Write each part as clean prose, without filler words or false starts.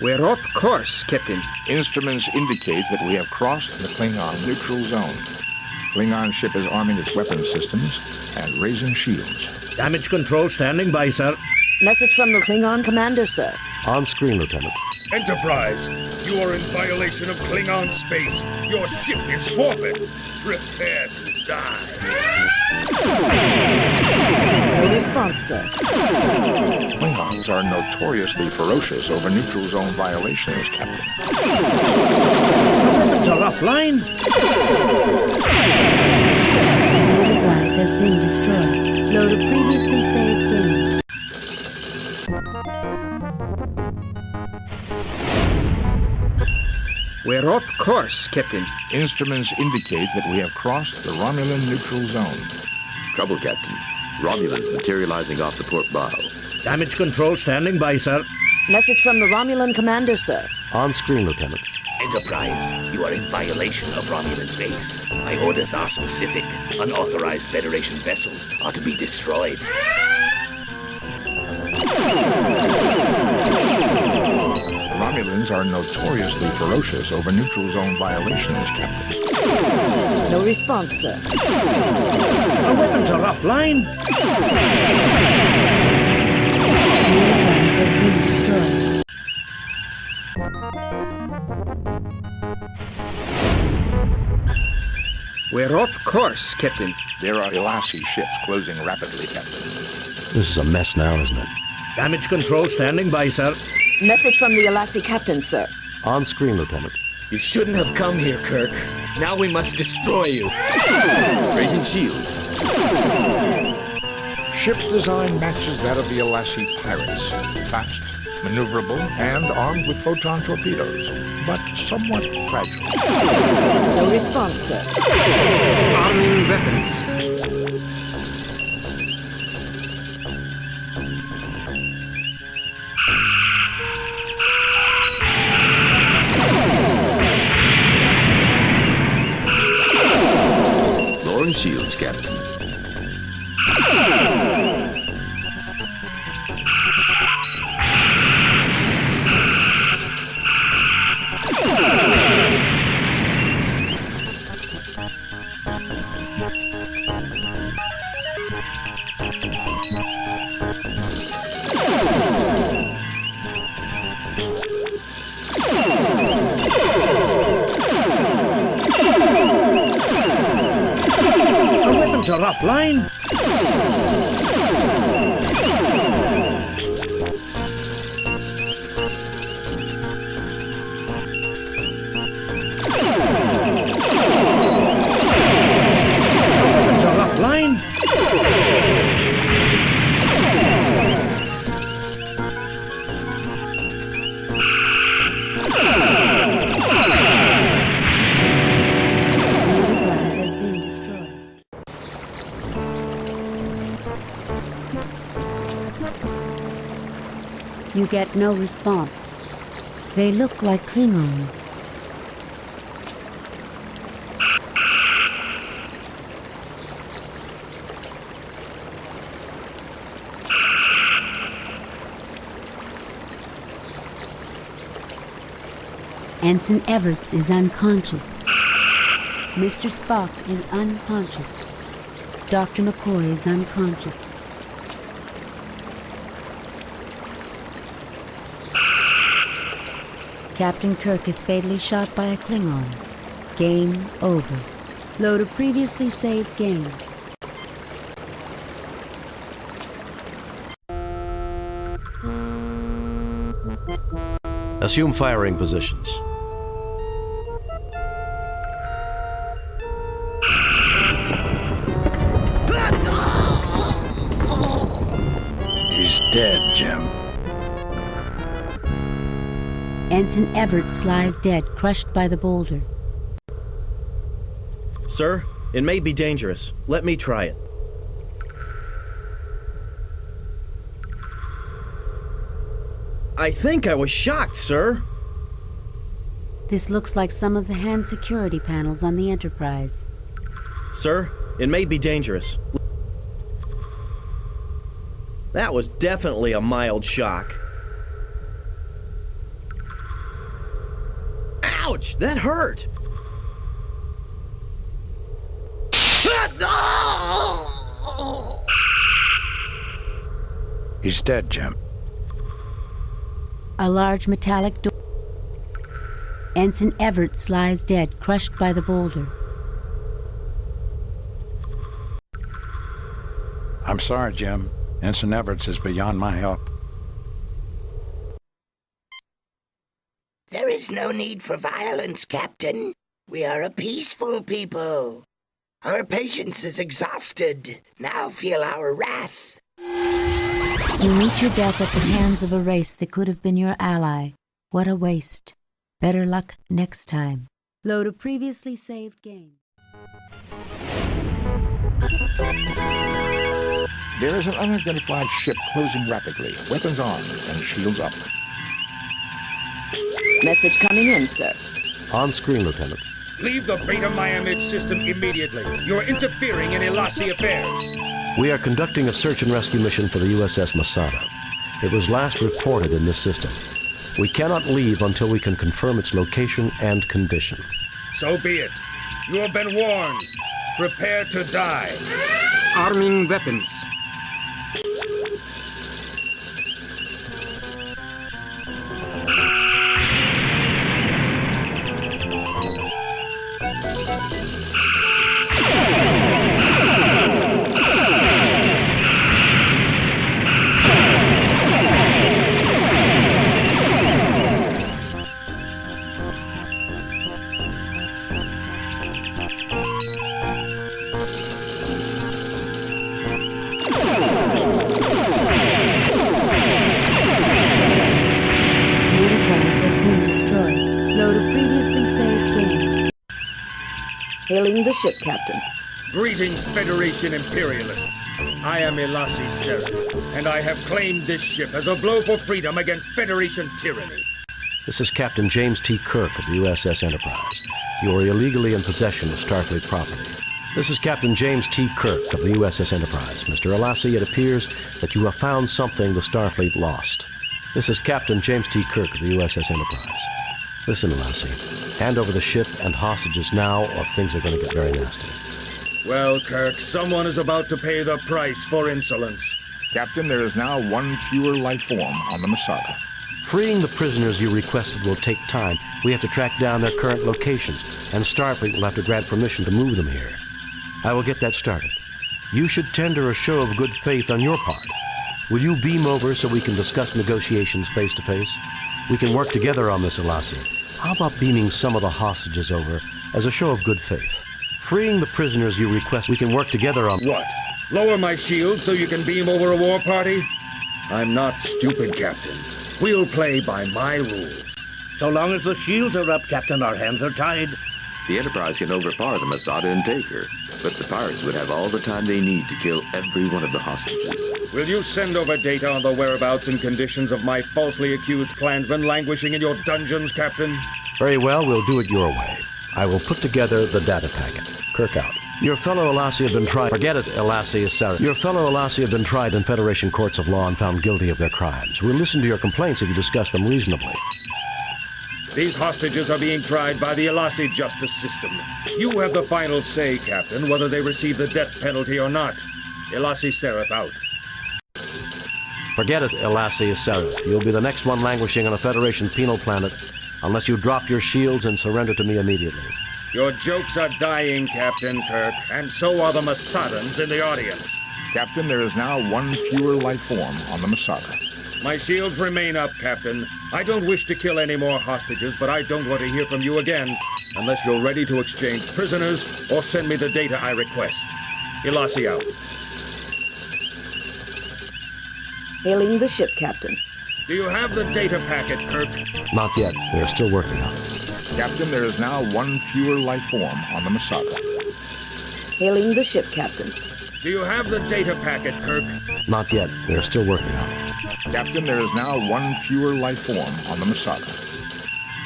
We're off course, Captain. Instruments indicate that we have crossed the Klingon neutral zone. Klingon ship is arming its weapon systems and raising shields. Damage control standing by, sir. Message from the Klingon commander, sir. On screen, Lieutenant. Enterprise, you are in violation of Klingon space. Your ship is forfeit. Prepare to die. No response, sir. Klingons are notoriously ferocious over neutral zone violations, Captain. Weapons are offline. The Enterprise has been destroyed. Load a previously saved game. We're off course, Captain. Instruments indicate that we have crossed the Romulan neutral zone. Trouble, Captain. Romulans materializing off the port bow. Damage control standing by, sir. Message from the Romulan commander, sir. On screen, Lieutenant. Enterprise, you are in violation of Romulan space. My orders are specific. Unauthorized Federation vessels are to be destroyed. Romulans are notoriously ferocious over neutral zone violations, Captain. No response, sir. Our weapons are offline. The Enterprise has been destroyed. We're off course, Captain. There are Ilasi ships closing rapidly, Captain. This is a mess now, isn't it? Damage control standing by, sir. Message from the Ilasi captain, sir. On screen, Lieutenant. You shouldn't have come here, Kirk. Now we must destroy you. Raising shields. Ship design matches that of the Ilasi pirates. Fast, maneuverable, and armed with photon torpedoes, but somewhat fragile. No response, sir. Arming weapons. Lowering shields, Captain. Are offline. Weapons are offline. You get no response. They look like Klingons. Ensign Everts is unconscious. Mr. Spock is unconscious. Dr. McCoy is unconscious. Captain Kirk is fatally shot by a Klingon. Game over. Load a previously saved game. Assume firing positions. He's dead, Jim. Ensign Everts lies dead, crushed by the boulder. Sir, it may be dangerous. Let me try it. I think I was shocked, sir. This looks like some of the hand security panels on the Enterprise. Sir, it may be dangerous. That was definitely a mild shock. Ouch! That hurt! He's dead, Jim. A large metallic door. Ensign Everett lies dead, crushed by the boulder. I'm sorry, Jim. Ensign Everett is beyond my help. There is no need for violence, Captain. We are a peaceful people. Our patience is exhausted. Now feel our wrath. You meet your death at the hands of a race that could have been your ally. What a waste. Better luck next time. Load a previously saved game. There is an unidentified ship closing rapidly, weapons armed and shields up. Message coming in, sir. On screen, Lieutenant. Leave the Beta Miamid system immediately. You're interfering in Elasi affairs. We are conducting a search and rescue mission for the USS Masada. It was last reported in this system. We cannot leave until we can confirm its location and condition. So be it. You have been warned. Prepare to die. Arming weapons. Hailing the ship, Captain. Greetings, Federation Imperialists. I am Elasi Seraph, and I have claimed this ship as a blow for freedom against Federation tyranny. This is Captain James T. Kirk of the USS Enterprise. You are illegally in possession of Starfleet property. This is Captain James T. Kirk of the USS Enterprise. Mr. Elasi, it appears that you have found something the Starfleet lost. This is Captain James T. Kirk of the USS Enterprise. Listen, Elasi, hand over the ship and hostages now, or things are going to get very nasty. Well, Kirk, someone is about to pay the price for insolence. Captain, there is now one fewer life form on the Masada. Freeing the prisoners you requested will take time. We have to track down their current locations, and Starfleet will have to grant permission to move them here. I will get that started. You should tender a show of good faith on your part. Will you beam over so we can discuss negotiations face to face? We can work together on this, Elasi. How about beaming some of the hostages over as a show of good faith? Freeing the prisoners you request, we can work together on... What? Lower my shield so you can beam over a war party? I'm not stupid, Captain. We'll play by my rules. So long as the shields are up, Captain, our hands are tied. The Enterprise can overpower the Masada and take her, but the pirates would have all the time they need to kill every one of the hostages. Will you send over data on the whereabouts and conditions of my falsely accused clansmen languishing in your dungeons, Captain? Very well, we'll do it your way. I will put together the data packet. Kirk out. Your fellow Elasi have been tried... Forget it, Elasi is Sarah. Your fellow Elasi have been tried in Federation courts of law and found guilty of their crimes. We'll listen to your complaints if you discuss them reasonably. These hostages are being tried by the Elasi justice system. You have the final say, Captain, whether they receive the death penalty or not. Elasi Seraph out. Forget it, Elasi is Seraph. You'll be the next one languishing on a Federation penal planet unless you drop your shields and surrender to me immediately. Your jokes are dying, Captain Kirk, and so are the Masadans in the audience. Captain, there is now one fewer life form on the Masada. My shields remain up, Captain. I don't wish to kill any more hostages, but I don't want to hear from you again unless you're ready to exchange prisoners or send me the data I request. Elasi out. Hailing the ship, Captain. Do you have the data packet, Kirk? Not yet. We are still working on it. Captain, there is now one fewer life form on the Masada. Hailing the ship, Captain. Do you have the data packet, Kirk? Not yet. We are still working on it. Captain, there is now one fewer life form on the Masada.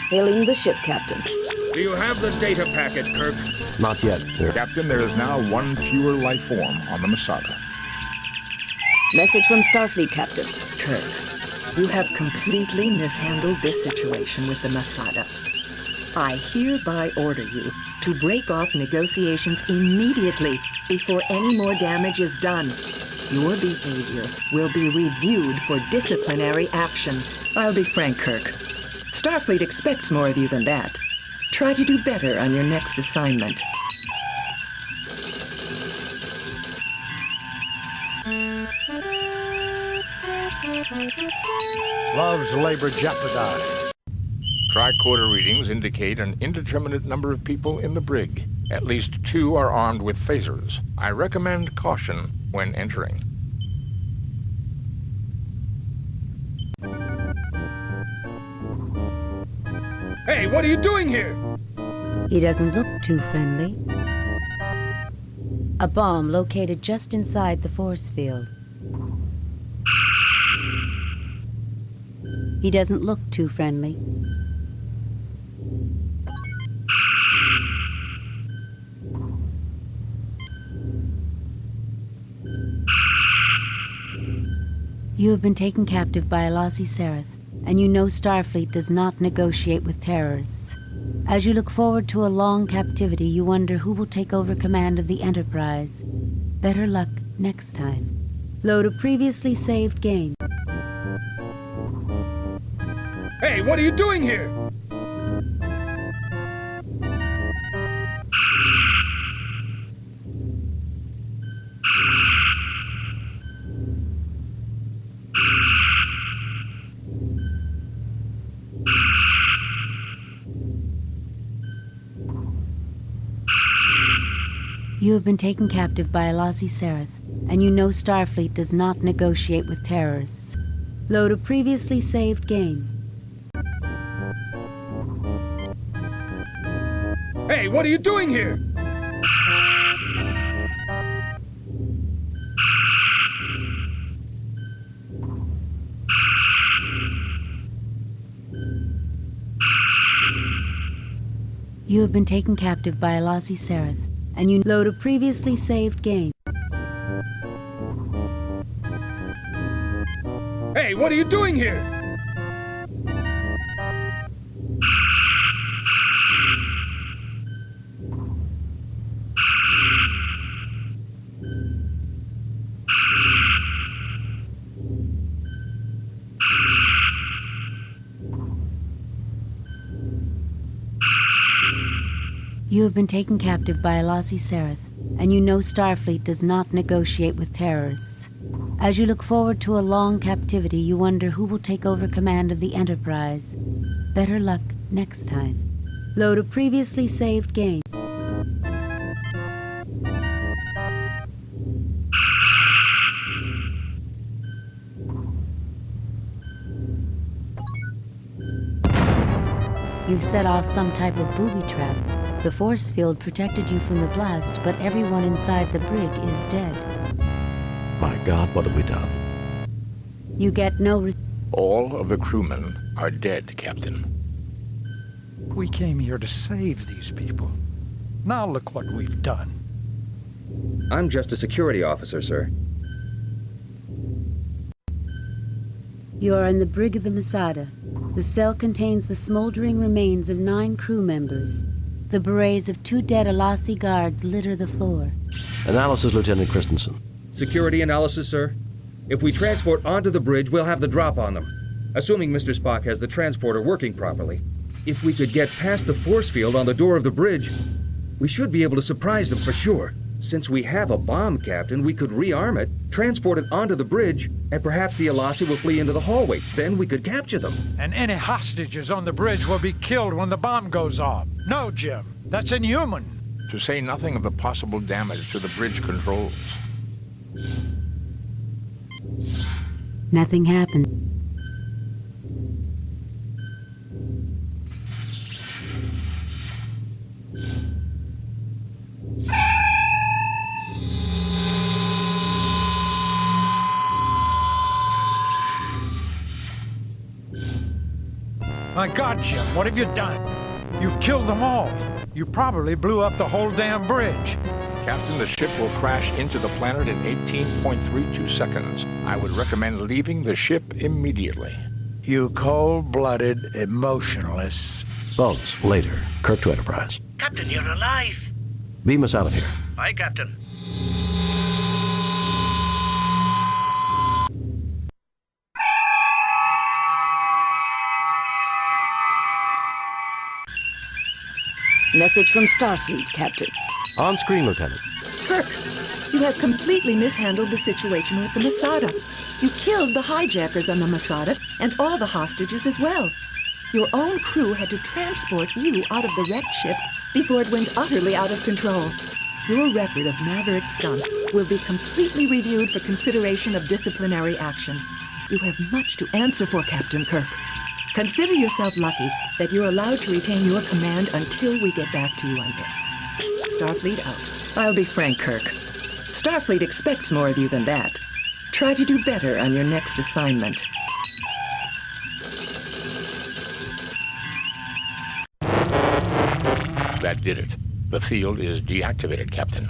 Hailing the ship, Captain. Do you have the data packet, Kirk? Not yet. Captain, there is now one fewer life form on the Masada. Message from Starfleet, Captain. Kirk, you have completely mishandled this situation with the Masada. I hereby order you to break off negotiations immediately before any more damage is done. Your behavior will be reviewed for disciplinary action. I'll be frank, Kirk. Starfleet expects more of you than that. Try to do better on your next assignment. Love's labor jeopardized. Tricorder readings indicate an indeterminate number of people in the brig. At least 2 are armed with phasers. I recommend caution when entering. Hey, what are you doing here? He doesn't look too friendly. A bomb located just inside the force field. He doesn't look too friendly. You have been taken captive by Alasi Seraph, and you know Starfleet does not negotiate with terrorists. As you look forward to a long captivity, you wonder who will take over command of the Enterprise. Better luck next time. Load a previously saved game. Hey, what are you doing here? You have been taken captive by Alasi Seraph, and you know Starfleet does not negotiate with terrorists. Load a previously saved game. Hey, what are you doing here? You have been taken captive by Alasi Seraph, and you load a previously saved game. Hey, what are you doing here? You have been taken captive by Alasi Seraph, and you know Starfleet does not negotiate with terrorists. As you look forward to a long captivity, you wonder who will take over command of the Enterprise. Better luck next time. Load a previously saved game. You've set off some type of booby trap. The force field protected you from the blast, but everyone inside the brig is dead. My God, what have we done? You get no All of the crewmen are dead, Captain. We came here to save these people. Now look what we've done. I'm just a security officer, sir. You are in the brig of the Masada. The cell contains the smoldering remains of 9 crew members. The berets of 2 dead Alasi guards litter the floor. Analysis, Lieutenant Christensen. Security analysis, sir. If we transport onto the bridge, we'll have the drop on them. Assuming Mr. Spock has the transporter working properly. If we could get past the force field on the door of the bridge, we should be able to surprise them for sure. Since we have a bomb, Captain, we could rearm it, transport it onto the bridge, and perhaps the Alasi will flee into the hallway. Then we could capture them. And any hostages on the bridge will be killed when the bomb goes off. No, Jim, that's inhuman. To say nothing of the possible damage to the bridge controls. Nothing happened. My God, Jim, what have you done? You've killed them all. You probably blew up the whole damn bridge. Captain, the ship will crash into the planet in 18.32 seconds. I would recommend leaving the ship immediately. You cold-blooded, emotionless. Bones, later. Kirk to Enterprise. Captain, you're alive. Beam us out of here. Aye, Captain. Message from Starfleet, Captain. On screen, Lieutenant. Kirk, you have completely mishandled the situation with the Masada. You killed the hijackers on the Masada and all the hostages as well. Your own crew had to transport you out of the wrecked ship before it went utterly out of control. Your record of maverick stunts will be completely reviewed for consideration of disciplinary action. You have much to answer for, Captain Kirk. Consider yourself lucky that you're allowed to retain your command until we get back to you on this. Starfleet out. I'll be frank, Kirk. Starfleet expects more of you than that. Try to do better on your next assignment. That did it. The field is deactivated, Captain.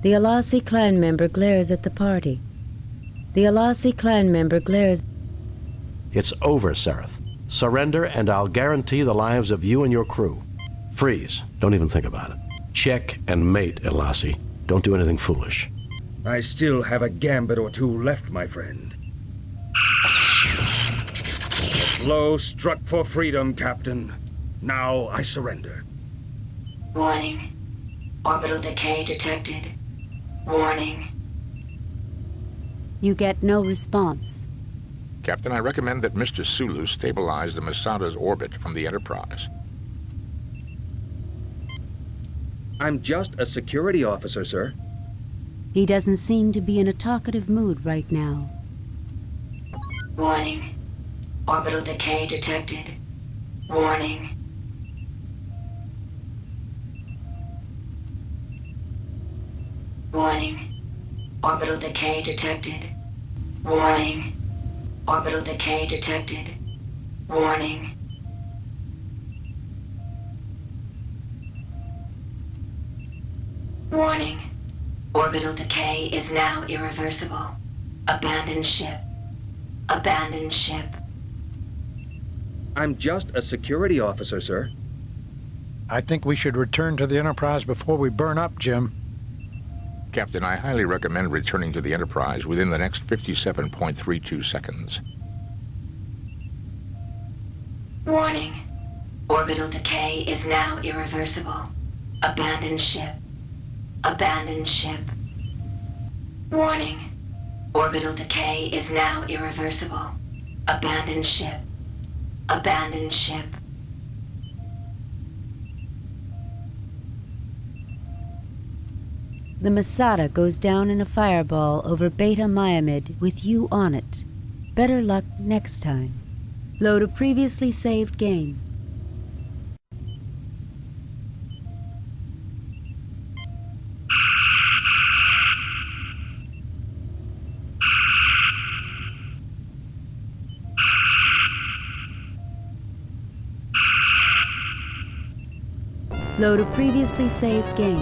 The Alasi clan member glares at the party. The Alasi clan member glares. It's over, Sareth. Surrender, and I'll guarantee the lives of you and your crew. Freeze. Don't even think about it. Check and mate, Elasi. Don't do anything foolish. I still have a gambit or two left, my friend. The blow struck for freedom, Captain. Now I surrender. Warning. Orbital decay detected. Warning. You get no response. Captain, I recommend that Mr. Sulu stabilize the Masada's orbit from the Enterprise. I'm just a security officer, sir. He doesn't seem to be in a talkative mood right now. Warning. Orbital decay detected. Warning. Warning. Orbital decay detected. Warning. Orbital decay detected. Warning. Warning. Orbital decay is now irreversible. Abandon ship. Abandon ship. I'm just a security officer, sir. I think we should return to the Enterprise before we burn up, Jim. Captain, I highly recommend returning to the Enterprise within the next 57.32 seconds. Warning. Orbital decay is now irreversible. Abandon ship. Abandon ship. Warning. Orbital decay is now irreversible. Abandon ship. Abandon ship. The Masada goes down in a fireball over Beta Myamid with you on it. Better luck next time. Load a previously saved game. Load a previously saved game.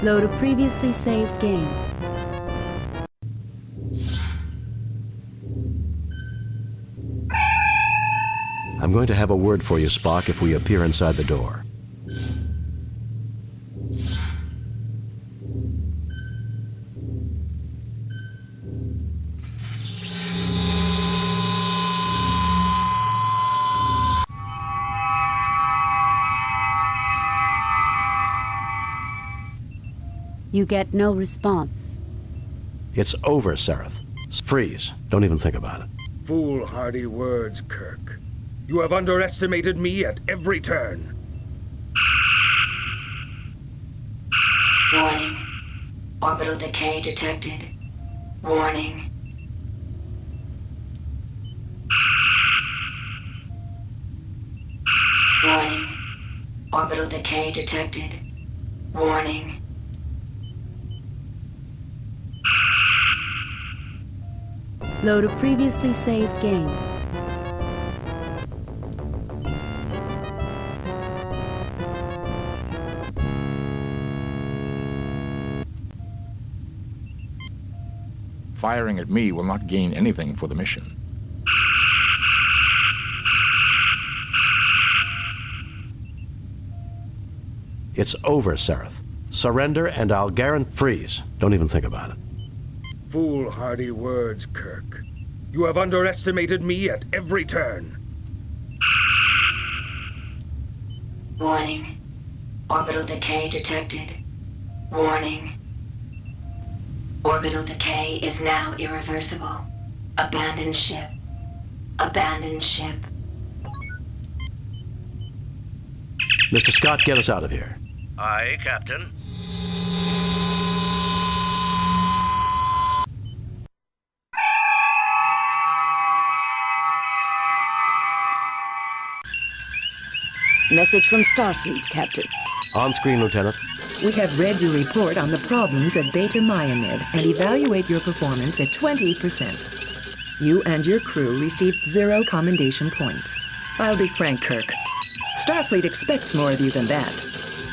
Load a previously saved game. I'm going to have a word for you, Spock, if we appear inside the door. You get no response. It's over, Sareth. Freeze. Don't even think about it. Foolhardy words, Kirk. You have underestimated me at every turn. Warning. Orbital decay detected. Warning. Warning. Orbital decay detected. Warning. Load a previously saved game. Firing at me will not gain anything for the mission. It's over, Sereth. Surrender and I'll guarantee freeze. Don't even think about it. Foolhardy words, Kirk. You have underestimated me at every turn. Warning. Orbital decay detected. Warning. Orbital decay is now irreversible. Abandon ship. Abandon ship. Mr. Scott, get us out of here. Aye, Captain. Message from Starfleet, Captain. On screen, Lieutenant. We have read your report on the problems at Beta Myamed and evaluate your performance at 20%. You and your crew received 0 commendation points. I'll be frank, Kirk. Starfleet expects more of you than that.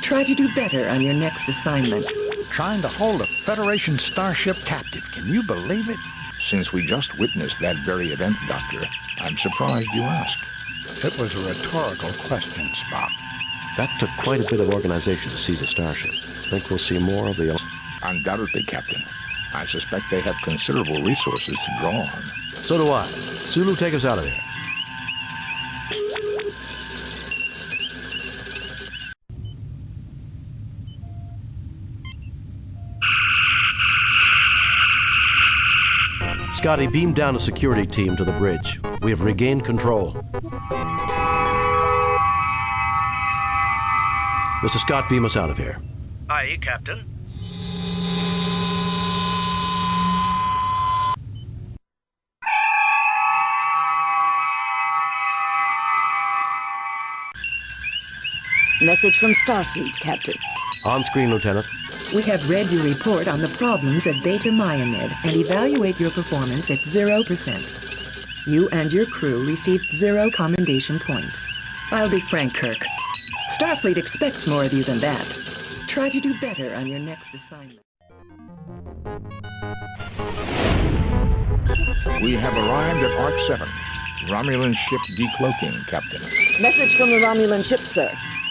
Try to do better on your next assignment. Trying to hold a Federation starship captive. Can you believe it? Since we just witnessed that very event, Doctor, I'm surprised you asked. It was a rhetorical question, Spock. That took quite a bit of organization to seize a starship. Think we'll see more of the... Undoubtedly, Captain. I suspect they have considerable resources to draw on. So do I. Sulu, take us out of here. Scotty, beam down a security team to the bridge. We have regained control. Mr. Scott, beam us out of here. Aye, Captain. Message from Starfleet, Captain. On screen, Lieutenant. We have read your report on the problems at Beta Myamed and evaluate your performance at 0%. You and your crew received 0 commendation points. I'll be frank, Kirk. Starfleet expects more of you than that. Try to do better on your next assignment. We have arrived at Arc 7. Romulan ship decloaking, Captain. Message from the Romulan ship, sir.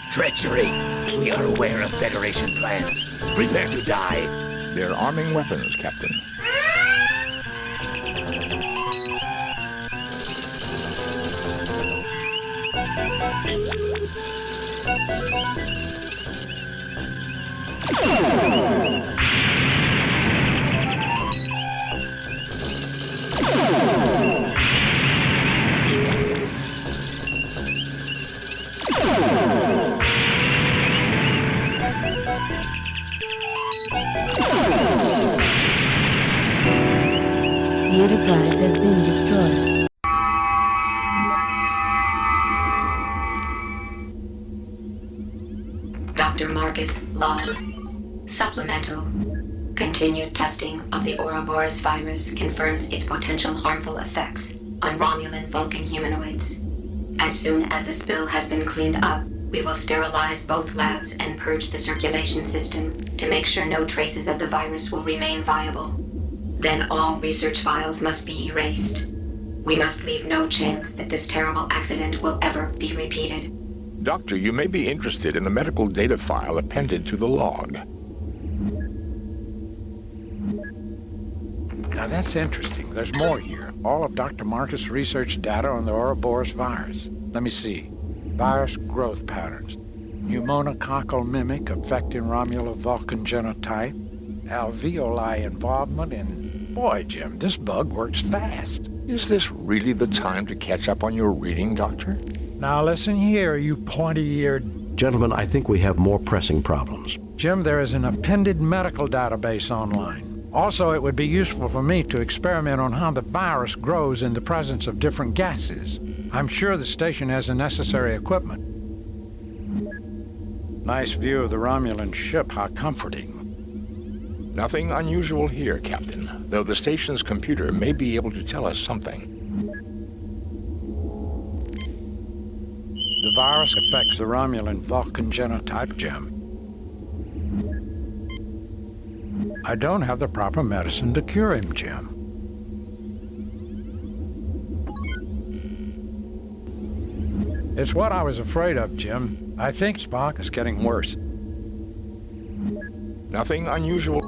Treachery. We are aware of Federation plans. Prepare to die. They're arming weapons, Captain. The Enterprise has been destroyed. Dr. Marcus Log. Supplemental. Continued testing of the Ouroboros virus confirms its potential harmful effects on Romulan Vulcan humanoids. As soon as the spill has been cleaned up, we will sterilize both labs and purge the circulation system to make sure no traces of the virus will remain viable. Then all research files must be erased. We must leave no chance that this terrible accident will ever be repeated. Doctor, you may be interested in the medical data file appended to the log. Now that's interesting. There's more here. All of Dr. Marcus' research data on the Ouroboros virus. Let me see. Virus growth patterns. Pneumococcal mimic affecting Romulo-Vulcan genotype. Alveoli involvement in... Boy, Jim, this bug works fast. Is this really the time to catch up on your reading, Doctor? Now listen here, you pointy-eared... Gentlemen, I think we have more pressing problems. Jim, there is an appended medical database online. Also, it would be useful for me to experiment on how the virus grows in the presence of different gases. I'm sure the station has the necessary equipment. Nice view of the Romulan ship, how comforting. Nothing unusual here, Captain, though the station's computer may be able to tell us something. The virus affects the Romulan Vulcan genotype, Jim. I don't have the proper medicine to cure him, Jim. It's what I was afraid of, Jim. I think Spock is getting worse. Nothing unusual.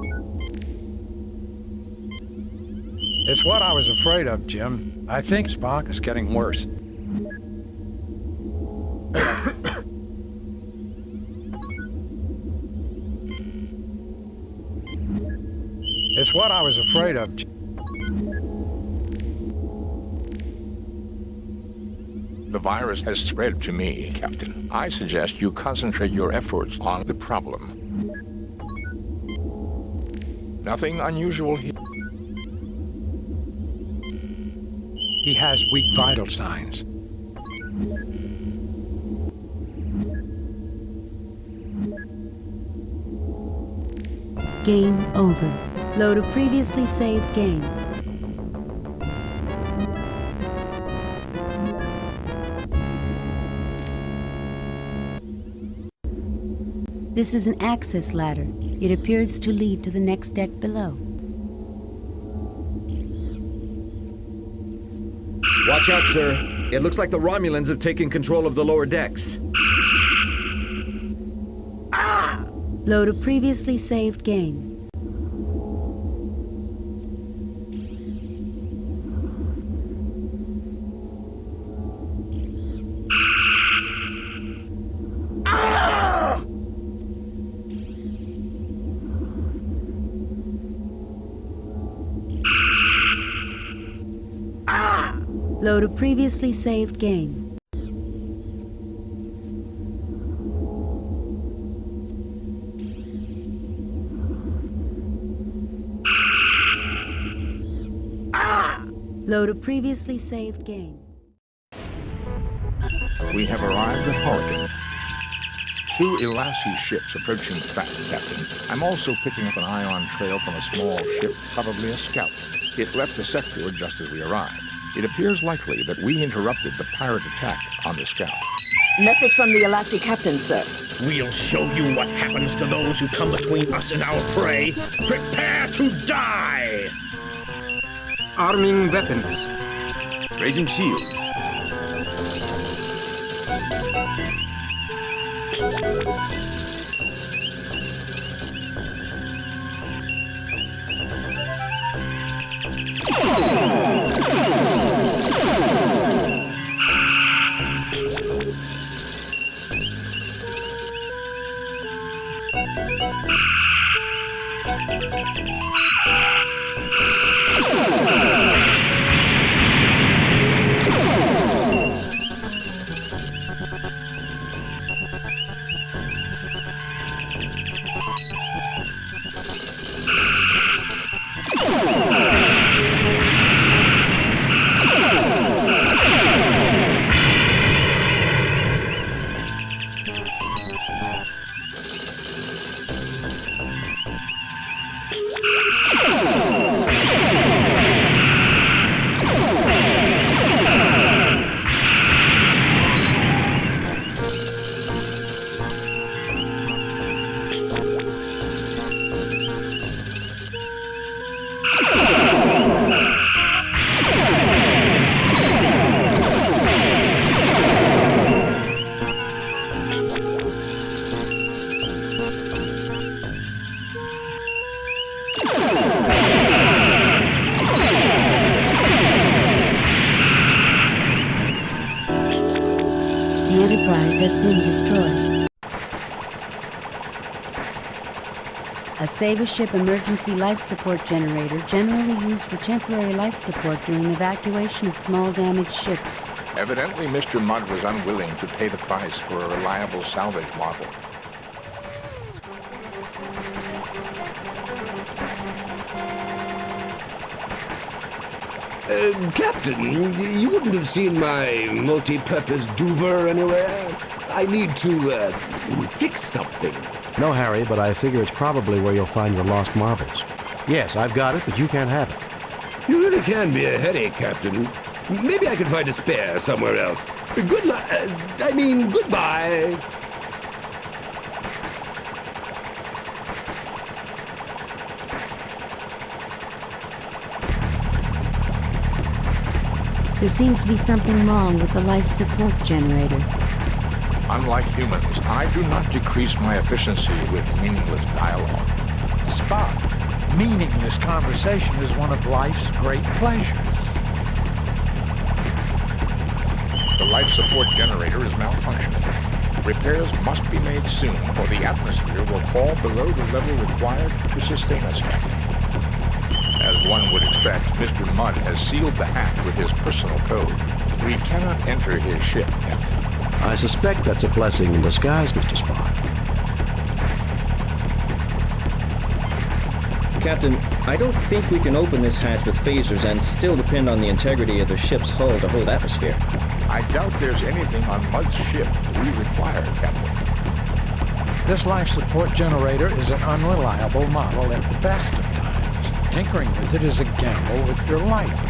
It's what I was afraid of, Jim. I think Spock is getting worse. It's what I was afraid of. The virus has spread to me, Captain. I suggest you concentrate your efforts on the problem. Nothing unusual here. He has weak vital signs. Game over. Load a previously saved game. This is an access ladder. It appears to lead to the next deck below. Watch out, sir. It looks like the Romulans have taken control of the lower decks. Load a previously saved game. Load a previously saved game. Load a previously saved game. We have arrived at Horrigan. 2 Elassie ships approaching fast, Captain. I'm also picking up an ion trail from a small ship, probably a scout. It left the sector just as we arrived. It appears likely that we interrupted the pirate attack on the scout. Message from the Elassie captain, sir. We'll show you what happens to those who come between us and our prey. Prepare to die! Arming weapons. Raising shields. The Enterprise has been destroyed. A save-a-ship emergency life support generator generally used for temporary life support during evacuation of small damaged ships. Evidently, Mr. Mudd was unwilling to pay the price for a reliable salvage model. Captain, you wouldn't have seen my multi-purpose duver anywhere? I need to, fix something. No, Harry, but I figure it's probably where you'll find your lost marbles. Yes, I've got it, but you can't have it. You really can be a headache, Captain. Maybe I can find a spare somewhere else. Good luck. Goodbye. There seems to be something wrong with the life support generator. Unlike humans, I do not decrease my efficiency with meaningless dialogue. Spock, meaningless conversation is one of life's great pleasures. The life support generator is malfunctioning. Repairs must be made soon, or the atmosphere will fall below the level required to sustain us, Captain. As one would expect, Mr. Mudd has sealed the hatch with his personal code. We cannot enter his ship, Captain. I suspect that's a blessing in disguise, Mr. Spock. Captain, I don't think we can open this hatch with phasers and still depend on the integrity of the ship's hull to hold atmosphere. I doubt there's anything on Mudd's ship we require, Captain. This life support generator is an unreliable model at the best of times. Tinkering with it is a gamble with your life.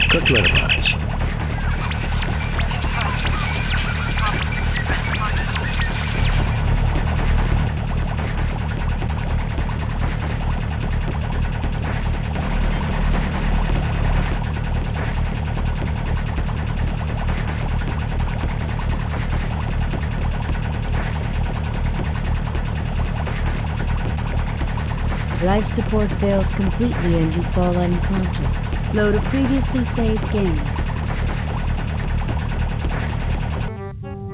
Cook to Enterprise. Life support fails completely and you fall unconscious. Load a previously saved game.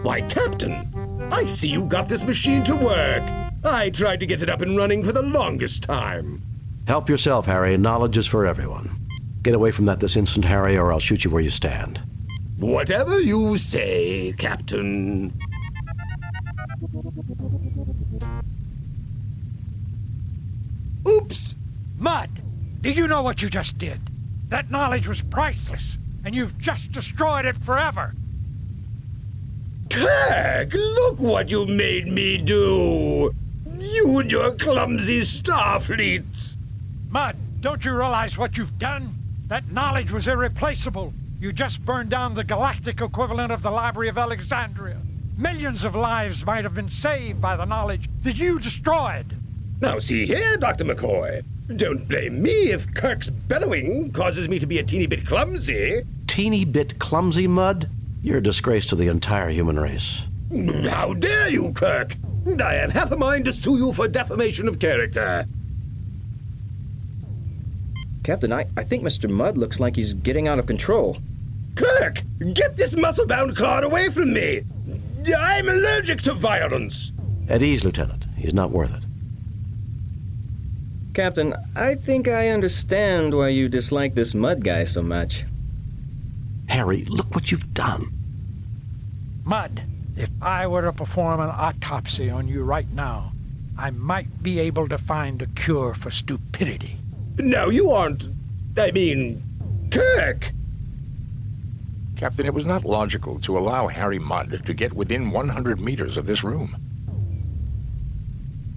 Why, Captain, I see you got this machine to work. I tried to get it up and running for the longest time. Help yourself, Harry. Knowledge is for everyone. Get away from that this instant, Harry, or I'll shoot you where you stand. Whatever you say, Captain. Oops! Mudd, did you know what you just did? That knowledge was priceless, and you've just destroyed it forever. Kirk, look what you made me do! You and your clumsy Starfleet! Mudd, don't you realize what you've done? That knowledge was irreplaceable. You just burned down the galactic equivalent of the Library of Alexandria. Millions of lives might have been saved by the knowledge that you destroyed. Now see here, Dr. McCoy. Don't blame me if Kirk's bellowing causes me to be a teeny bit clumsy. Teeny bit clumsy, Mudd? You're a disgrace to the entire human race. How dare you, Kirk? I have half a mind to sue you for defamation of character. Captain, I think Mr. Mudd looks like he's getting out of control. Kirk, get this muscle-bound clod away from me! I'm allergic to violence! At ease, Lieutenant. He's not worth it. Captain, I think I understand why you dislike this Mudd guy so much. Harry, look what you've done. Mudd, if I were to perform an autopsy on you right now, I might be able to find a cure for stupidity. No, you aren't. Kirk! Captain, it was not logical to allow Harry Mudd to get within 100 meters of this room.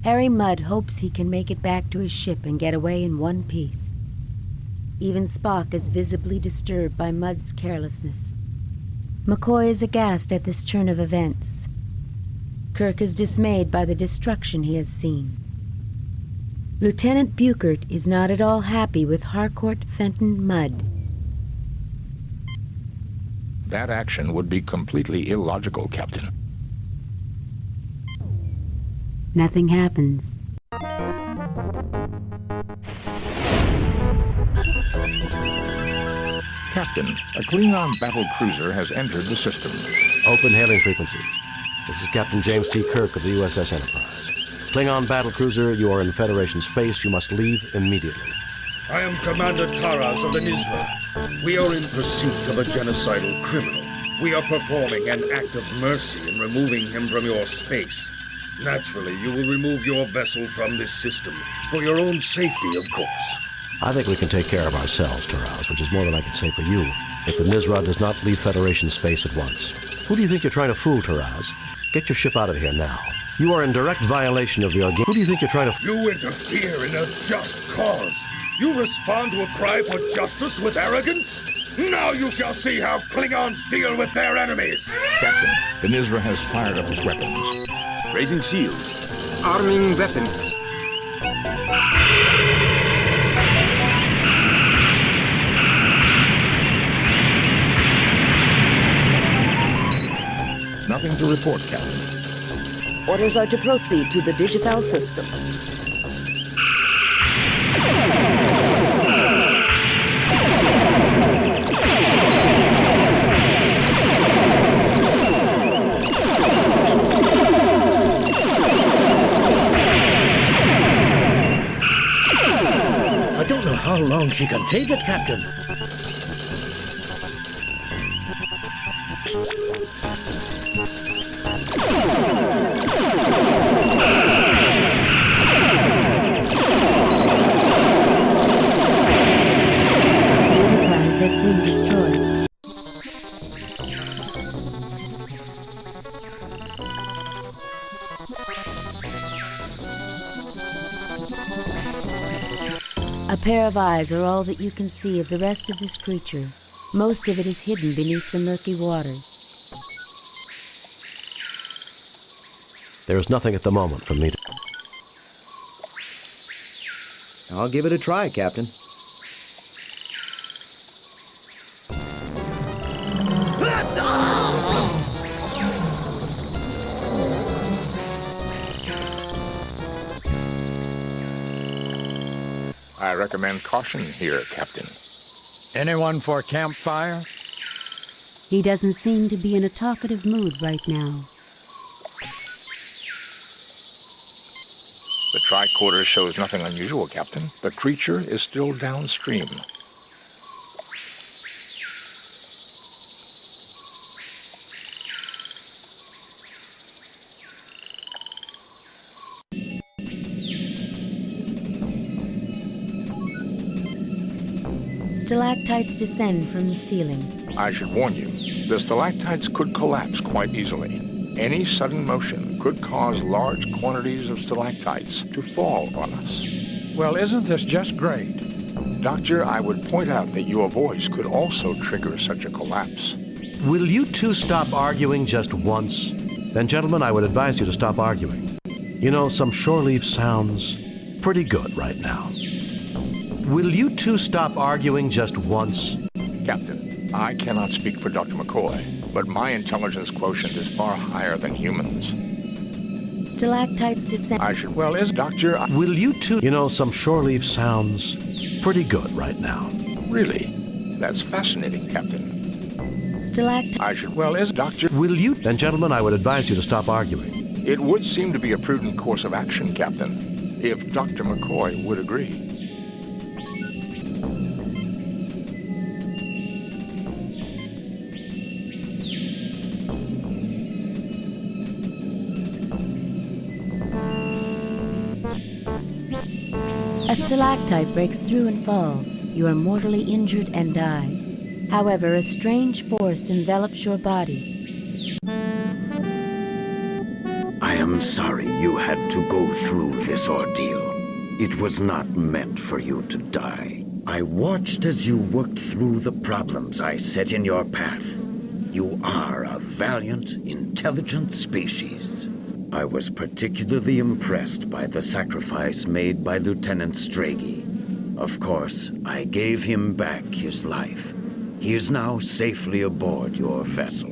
Harry Mudd hopes he can make it back to his ship and get away in one piece. Even Spock is visibly disturbed by Mudd's carelessness. McCoy is aghast at this turn of events. Kirk is dismayed by the destruction he has seen. Lieutenant Buchert is not at all happy with Harcourt Fenton Mudd. That action would be completely illogical, Captain. Nothing happens. Captain, a Klingon battle cruiser has entered the system. Open hailing frequencies. This is Captain James T. Kirk of the USS Enterprise. Klingon battle cruiser, you are in Federation space. You must leave immediately. I am Commander Taras of the Nizra. We are in pursuit of a genocidal criminal. We are performing an act of mercy in removing him from your space. Naturally, you will remove your vessel from this system, for your own safety, of course. I think we can take care of ourselves, Taraz, which is more than I can say for you, if the Nizra does not leave Federation space at once. Who do you think you're trying to fool, Taraz? Get your ship out of here now. You are in direct violation of the Who do you think you're trying to... You interfere in a just cause. You respond to a cry for justice with arrogance? Now you shall see how Klingons deal with their enemies! Captain, the Nizra has fired up its weapons. Raising shields. Arming weapons. Nothing to report, Captain. Orders are to proceed to the Digifal system. I don't know how long she can take it, Captain. Has been destroyed. A pair of eyes are all that you can see of the rest of this creature. Most of it is hidden beneath the murky waters. There is nothing at the moment for me to... I'll give it a try, Captain. I recommend caution here, Captain. Anyone for campfire? He doesn't seem to be in a talkative mood right now. The tricorder shows nothing unusual, Captain. The creature is still downstream. Stalactites descend from the ceiling. I should warn you, the stalactites could collapse quite easily. Any sudden motion could cause large quantities of stalactites to fall on us. Well, isn't this just great? Doctor, I would point out that your voice could also trigger such a collapse. Will you two stop arguing just once? Then, gentlemen, I would advise you to stop arguing. You know, some shore leave sounds pretty good right now. Will you two stop arguing just once? Captain, I cannot speak for Dr. McCoy, but my intelligence quotient is far higher than humans. Stalactites descend. I should... Well, is Doctor... Will you two... You know, some shore leave sounds pretty good right now. Really? That's fascinating, Captain. Stalactites... I should... Well, is Doctor... Will you... Then, gentlemen, I would advise you to stop arguing. It would seem to be a prudent course of action, Captain, if Dr. McCoy would agree. A stalactite breaks through and falls. You are mortally injured and die. However, a strange force envelops your body. I am sorry you had to go through this ordeal. It was not meant for you to die. I watched as you worked through the problems I set in your path. You are a valiant, intelligent species. I was particularly impressed by the sacrifice made by Lieutenant Stragi. Of course, I gave him back his life. He is now safely aboard your vessel.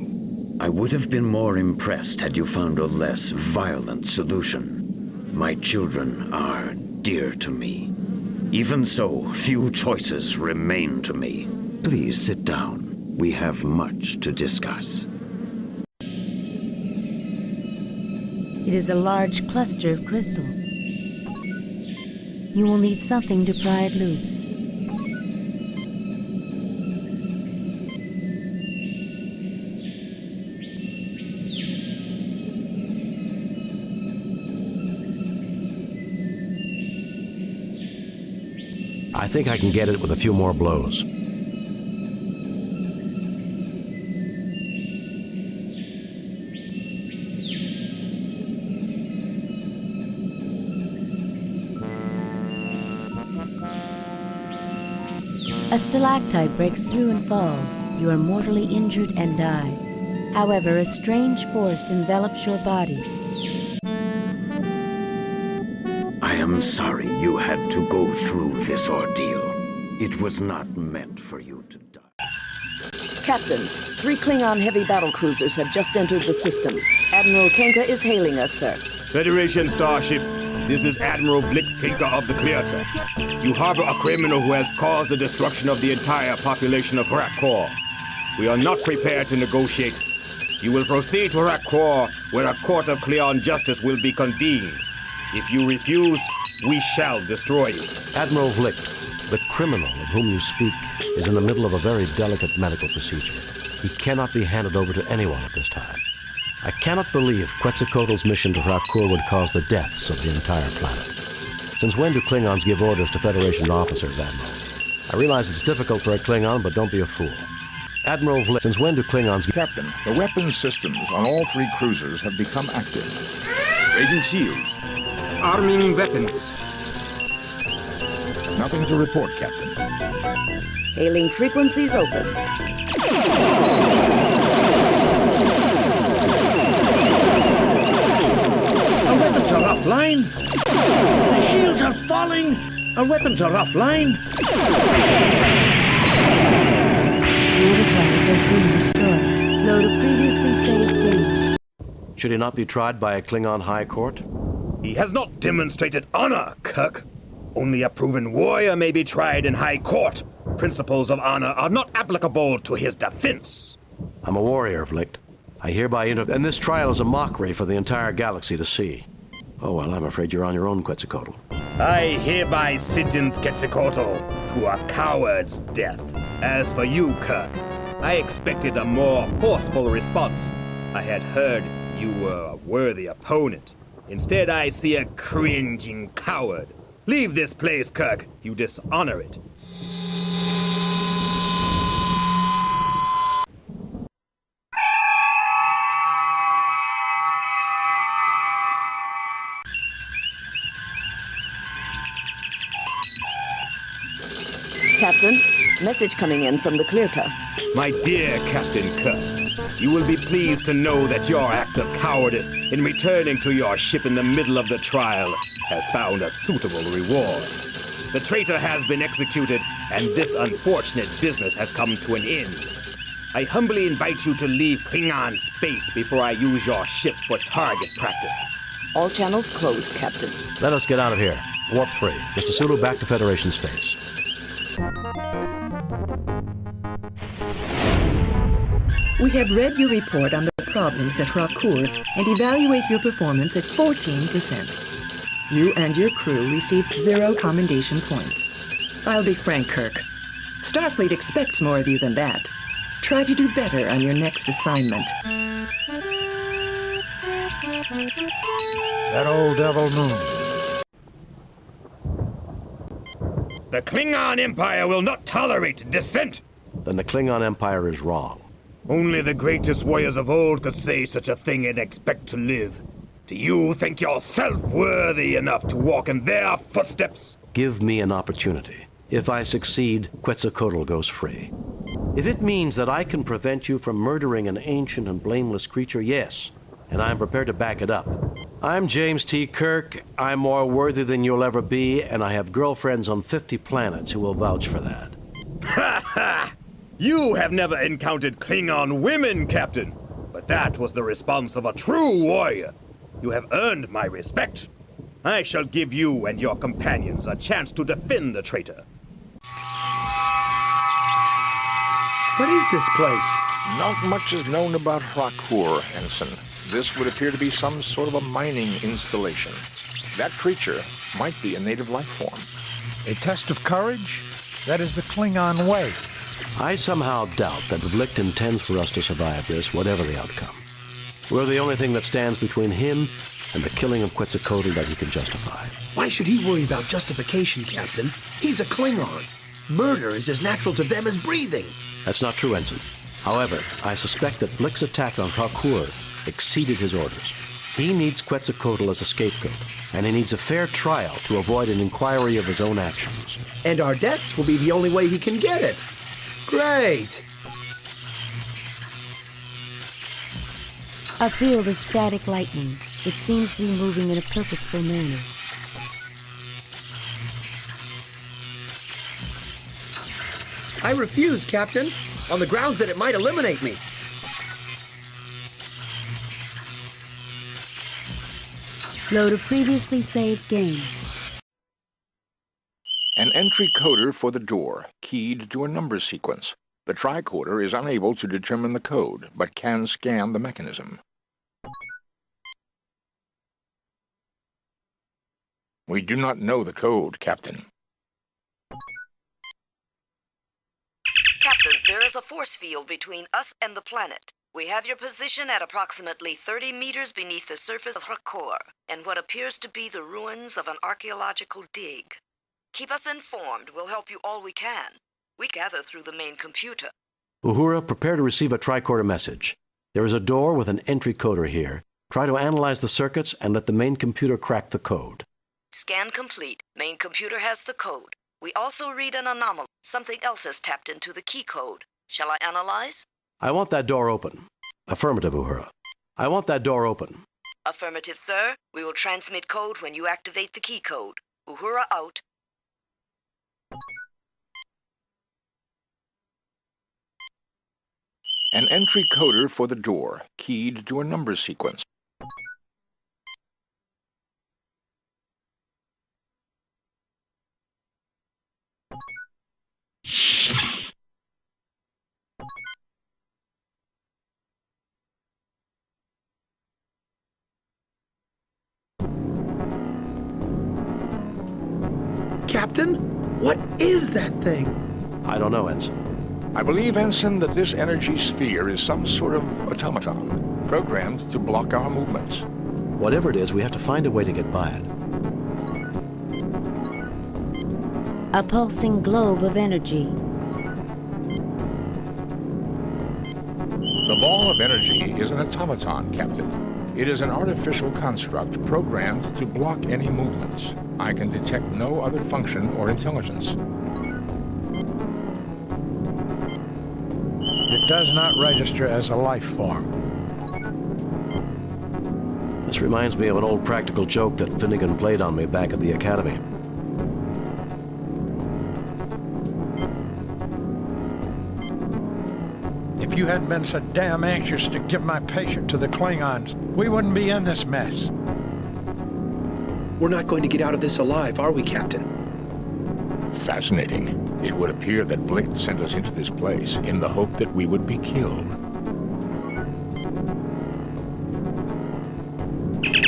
I would have been more impressed had you found a less violent solution. My children are dear to me. Even so, few choices remain to me. Please sit down. We have much to discuss. It is a large cluster of crystals. You will need something to pry it loose. I think I can get it with a few more blows. A stalactite breaks through and falls. You are mortally injured and die. However, a strange force envelops your body. I am sorry you had to go through this ordeal. It was not meant for you to die. Captain, 3 Klingon heavy battlecruisers have just entered the system. Admiral Kenka is hailing us, sir. Federation starship, this is Admiral Kinka of the Clearta. You harbor a criminal who has caused the destruction of the entire population of Rakor. We are not prepared to negotiate. You will proceed to Rakor, where a court of Klingon justice will be convened. If you refuse, we shall destroy you. Admiral Vlicht, the criminal of whom you speak is in the middle of a very delicate medical procedure. He cannot be handed over to anyone at this time. I cannot believe Quetzalcoatl's mission to Rakor would cause the deaths of the entire planet. Since when do Klingons give orders to Federation officers, Admiral? I realize it's difficult for a Klingon, but don't be a fool. Admiral Vlicht, since when do Klingons... Captain, the weapons systems on all 3 cruisers have become active. Raising shields. Arming weapons. Nothing to report, Captain. Hailing frequencies open. Our weapons are offline. The shields are falling. Our weapons are offline. The Enterprise has been destroyed. Load a previously saved game. Should he not be tried by a Klingon High Court? He has not demonstrated honor, Kirk. Only a proven warrior may be tried in High Court. Principles of honor are not applicable to his defense. I'm a warrior, Vlicht. I hereby and this trial is a mockery for the entire galaxy to see. Oh, well, I'm afraid you're on your own, Quetzalcoatl. I hereby sentence Quetzalcoatl to a coward's death. As for you, Kirk, I expected a more forceful response. I had heard you were a worthy opponent. Instead, I see a cringing coward. Leave this place, Kirk. You dishonor it. Captain, message coming in from the Clearta. My dear Captain Kirk, you will be pleased to know that your act of cowardice in returning to your ship in the middle of the trial has found a suitable reward. The traitor has been executed, and this unfortunate business has come to an end. I humbly invite you to leave Klingon space before I use your ship for target practice. All channels closed, Captain. Let us get out of here. Warp 3. Mr. Sulu, back to Federation space. We have read your report on the problems at Rakor and evaluate your performance at 14%. You and your crew received 0 commendation points. I'll be frank, Kirk. Starfleet expects more of you than that. Try to do better on your next assignment. That old devil moon. The Klingon Empire will not tolerate dissent. Then the Klingon Empire is wrong. Only the greatest warriors of old could say such a thing and expect to live. Do you think yourself worthy enough to walk in their footsteps? Give me an opportunity. If I succeed, Quetzalcoatl goes free. If it means that I can prevent you from murdering an ancient and blameless creature, yes, and I'm prepared to back it up. I'm James T. Kirk. I'm more worthy than you'll ever be, and I have girlfriends on 50 planets who will vouch for that. Ha ha! You have never encountered Klingon women, Captain, but that was the response of a true warrior. You have earned my respect. I shall give you and your companions a chance to defend the traitor. What is this place? Not much is known about Rakur, Ensign. This would appear to be some sort of a mining installation. That creature might be a native life form. A test of courage? That is the Klingon way. I somehow doubt that Vlicht intends for us to survive this, whatever the outcome. We're the only thing that stands between him and the killing of Quetzalcoatl that he can justify. Why should he worry about justification, Captain? He's a Klingon. Murder is as natural to them as breathing. That's not true, Ensign. However, I suspect that Vlicht's attack on Rakur exceeded his orders. He needs Quetzalcoatl as a scapegoat, and he needs a fair trial to avoid an inquiry of his own actions. And our deaths will be the only way he can get it. Great! I feel the static lightning. It seems to be moving in a purposeful manner. I refuse, Captain, on the grounds that it might eliminate me. Load a previously saved game. An entry coder for the door, keyed to a number sequence. The tricorder is unable to determine the code, but can scan the mechanism. We do not know the code, Captain. Captain, there is a force field between us and the planet. We have your position at approximately 30 meters beneath the surface of Rakur, and what appears to be the ruins of an archaeological dig. Keep us informed. We'll help you all we can. We gather through the main computer. Uhura, prepare to receive a tricorder message. There is a door with an entry coder here. Try to analyze the circuits and let the main computer crack the code. Scan complete. Main computer has the code. We also read an anomaly. Something else has tapped into the key code. Shall I analyze? I want that door open. Affirmative, Uhura. I want that door open. Affirmative, sir. We will transmit code when you activate the key code. Uhura out. An entry coder for the door, keyed to a number sequence. Captain, what is that thing? I don't know, Ensign. I believe, Ensign, that this energy sphere is some sort of automaton, programmed to block our movements. Whatever it is, we have to find a way to get by it. A pulsing globe of energy. The ball of energy is an automaton, Captain. It is an artificial construct programmed to block any movements. I can detect no other function or intelligence. It does not register as a life form. This reminds me of an old practical joke that Finnegan played on me back at the Academy. If you hadn't been so damn anxious to give my patient to the Klingons, we wouldn't be in this mess. We're not going to get out of this alive, are we, Captain? Fascinating. It would appear that Vlicht sent us into this place in the hope that we would be killed.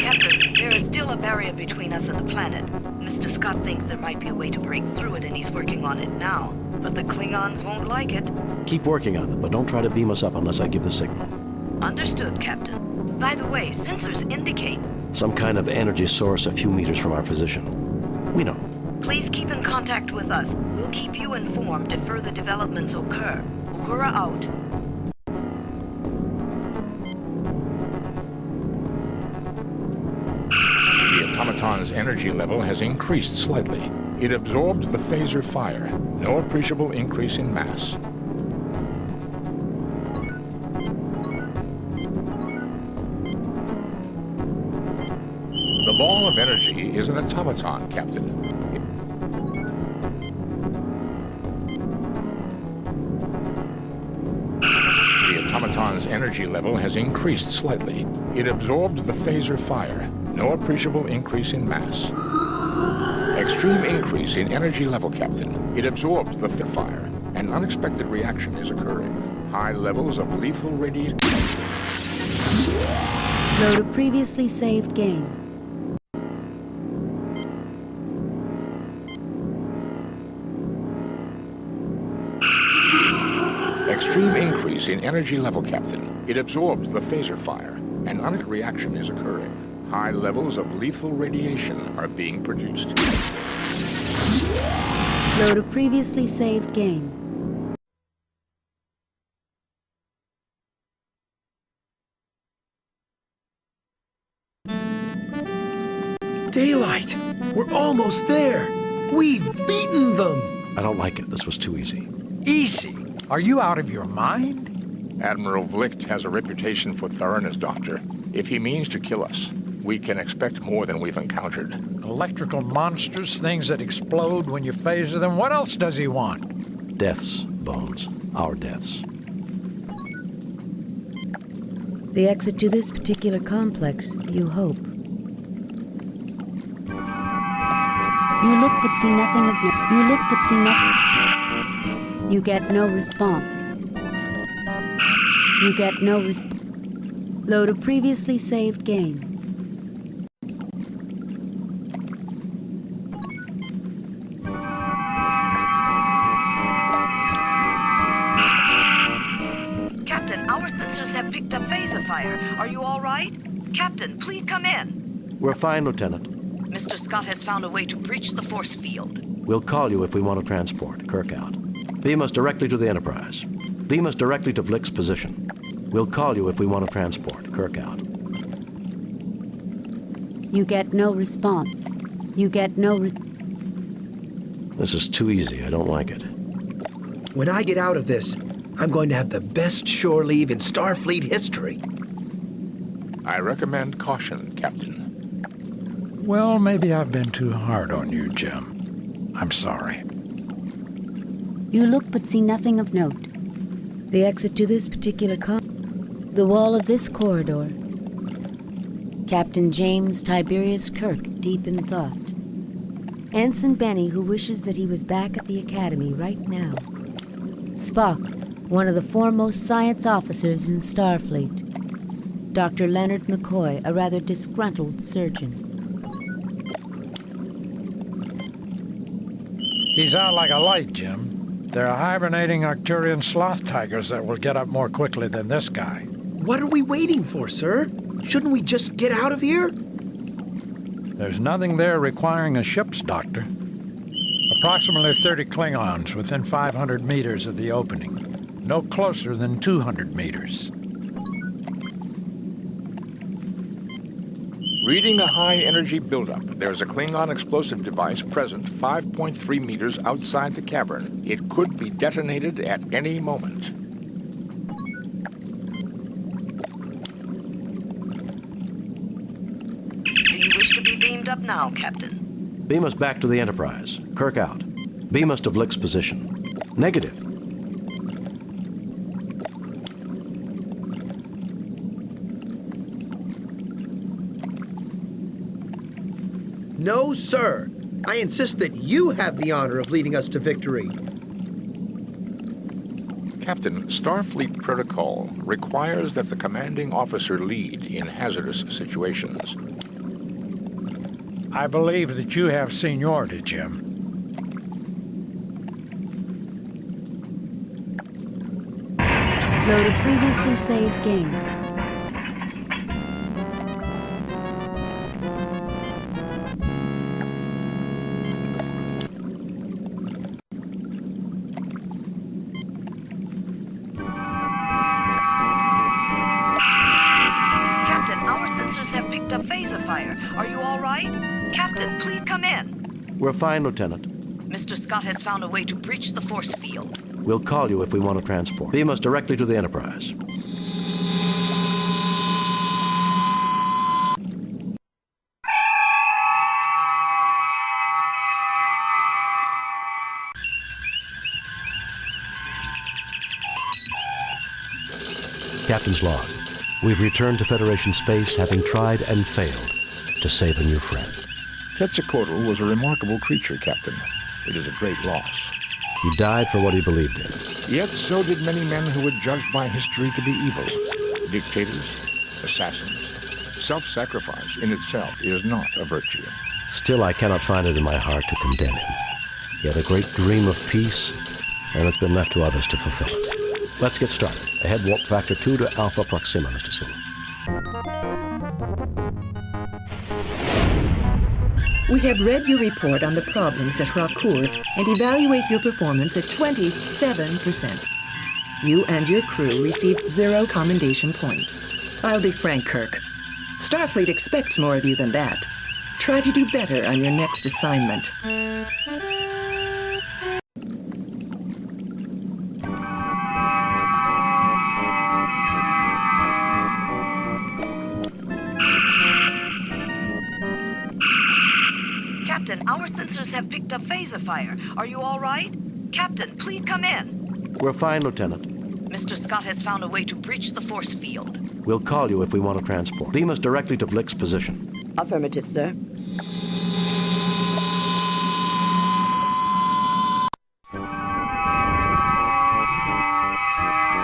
Captain, there is still a barrier between us and the planet. Mr. Scott thinks there might be a way to break through it, and he's working on it now. But the Klingons won't like it. Keep working on it, but don't try to beam us up unless I give the signal. Understood, Captain. By the way, sensors indicate... Some kind of energy source a few meters from our position. We know. Please keep in contact with us. We'll keep you informed if further developments occur. Uhura out. The automaton's energy level has increased slightly. It absorbed the phaser fire. No appreciable increase in mass. The ball of energy is an automaton, Captain. Klingon's energy level has increased slightly. It absorbed the phaser fire. No appreciable increase in mass. Extreme increase in energy level, Captain. It absorbed the fire. An unexpected reaction is occurring. High levels of lethal radiation. Load a previously saved game. Extreme increase in energy level, Captain. It absorbed the phaser fire. An unexpected reaction is occurring. High levels of lethal radiation are being produced. Load a previously saved game. Daylight! We're almost there! We've beaten them! I don't like it. This was too easy. Easy? Are you out of your mind? Admiral Vlicht has a reputation for thoroughness, Doctor. If he means to kill us, we can expect more than we've encountered. Electrical monsters, things that explode when you phaser them. What else does he want? Deaths, Bones. Our deaths. The exit to this particular complex, you hope. You look but see nothing of You look but see nothing. You get no response. You get no response. Load a previously saved game. Captain, our sensors have picked up phaser fire. Are you all right? Captain, please come in. We're fine, Lieutenant. Mr. Scott has found a way to breach the force field. We'll call you if we want to transport. Kirk out. Beam us directly to the Enterprise. Beam us directly to Vlick's position. We'll call you if we want to transport. Kirk out. You get no response. You get no This is too easy. I don't like it. When I get out of this, I'm going to have the best shore leave in Starfleet history. I recommend caution, Captain. Well, maybe I've been too hard on you, Jim. I'm sorry. You look but see nothing of note. The exit to this particular the wall of this corridor. Captain James Tiberius Kirk, deep in thought. Ensign Benny, who wishes that he was back at the Academy right now. Spock, one of the foremost science officers in Starfleet. Dr. Leonard McCoy, a rather disgruntled surgeon. He's out like a light, Jim. There are hibernating Arcturian sloth tigers that will get up more quickly than this guy. What are we waiting for, sir? Shouldn't we just get out of here? There's nothing there requiring a ship's doctor. Approximately 30 Klingons within 500 meters of the opening. No closer than 200 meters. Reading a high-energy buildup, there's a Klingon explosive device present 5.3 meters outside the cavern. It could be detonated at any moment. Do you wish to be beamed up now, Captain? Beam us back to the Enterprise. Kirk out. Beam us to Vlick's position. Negative. No, sir. I insist that you have the honor of leading us to victory. Captain, Starfleet protocol requires that the commanding officer lead in hazardous situations. I believe that you have seniority, Jim. Load a previously saved game. Are you all right? Captain, please come in. We're fine, Lieutenant. Mr. Scott has found a way to breach the force field. We'll call you if we want to transport. Beam us directly to the Enterprise. Captain's log. We've returned to Federation space, having tried and failed to save a new friend. Quetzalcoatl was a remarkable creature, Captain. It is a great loss. He died for what he believed in. Yet so did many men who were judged by history to be evil. Dictators, assassins. Self-sacrifice in itself is not a virtue. Still, I cannot find it in my heart to condemn him. He had a great dream of peace, and it's been left to others to fulfill it. Let's get started. Ahead warp factor 2 to Alpha Proxima, Mr. Sulu. We have read your report on the problems at Rakur and evaluate your performance at 27%. You and your crew received 0 commendation points. I'll be frank, Kirk. Starfleet expects more of you than that. Try to do better on your next assignment. Captain, our sensors have picked up phaser fire. Are you all right? Captain, please come in. We're fine, Lieutenant. Mr. Scott has found a way to breach the force field. We'll call you if we want to transport. Beam us directly to Vlick's position. Affirmative, sir.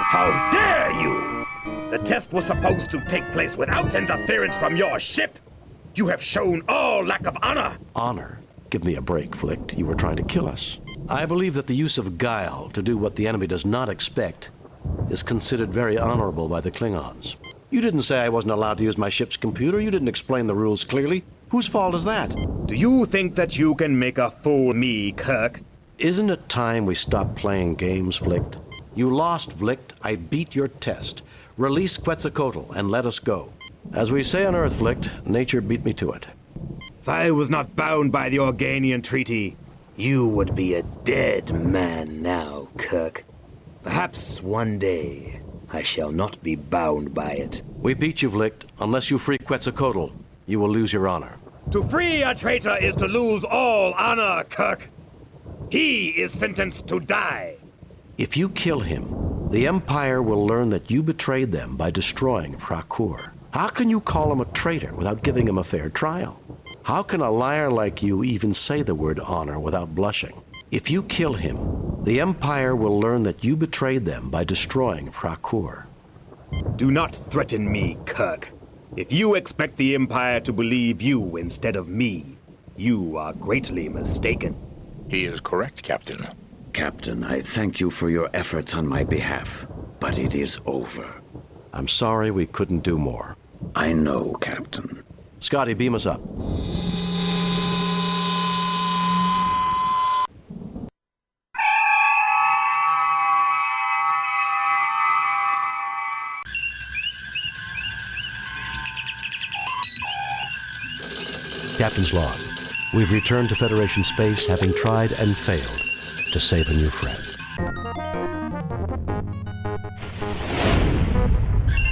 How dare you! The test was supposed to take place without interference from your ship. You have shown all lack of honor. Honor? Give me a break, Vlick. You were trying to kill us. I believe that the use of guile to do what the enemy does not expect is considered very honorable by the Klingons. You didn't say I wasn't allowed to use my ship's computer. You didn't explain the rules clearly. Whose fault is that? Do you think that you can make a fool of me, Kirk? Isn't it time we stopped playing games, Vlick? You lost, Vlick. I beat your test. Release Quetzalcoatl and let us go. As we say on Earth, Vlick, nature beat me to it. If I was not bound by the Organian Treaty, you would be a dead man now, Kirk. Perhaps one day I shall not be bound by it. We beat you, Vlick. Unless you free Quetzalcoatl, you will lose your honor. To free a traitor is to lose all honor, Kirk. He is sentenced to die. If you kill him, the Empire will learn that you betrayed them by destroying Prakur. How can you call him a traitor without giving him a fair trial? How can a liar like you even say the word honor without blushing? If you kill him, the Empire will learn that you betrayed them by destroying Prakur. Do not threaten me, Kirk. If you expect the Empire to believe you instead of me, you are greatly mistaken. He is correct, Captain. Captain, I thank you for your efforts on my behalf, but it is over. I'm sorry we couldn't do more. I know, Captain. Scotty, beam us up. Captain's log. We've returned to Federation space, having tried and failed to save a new friend.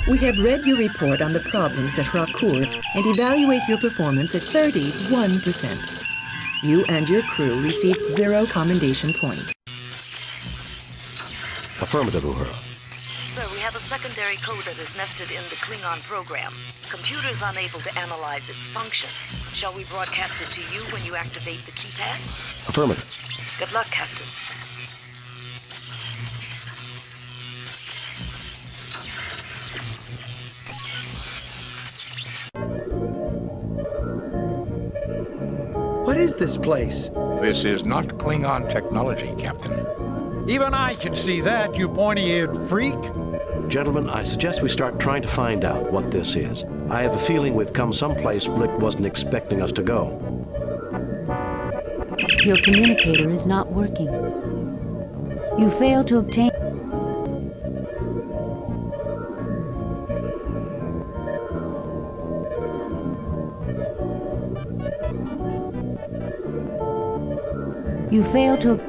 We have read your report on the problems at Rakur and evaluate your performance at 31%. You and your crew received 0 commendation points. Affirmative, Uhura. Sir, we have a secondary code that is nested in the Klingon program. Computers unable to analyze its function. Shall we broadcast it to you when you activate the keypad? Affirmative. Good luck, Captain. What is this place? This is not Klingon technology, Captain. Even I can see that, you pointy-eared freak. Gentlemen, I suggest we start trying to find out what this is. I have a feeling we've come someplace Vlick wasn't expecting us to go. Your communicator is not working. You failed to obtain... You failed to...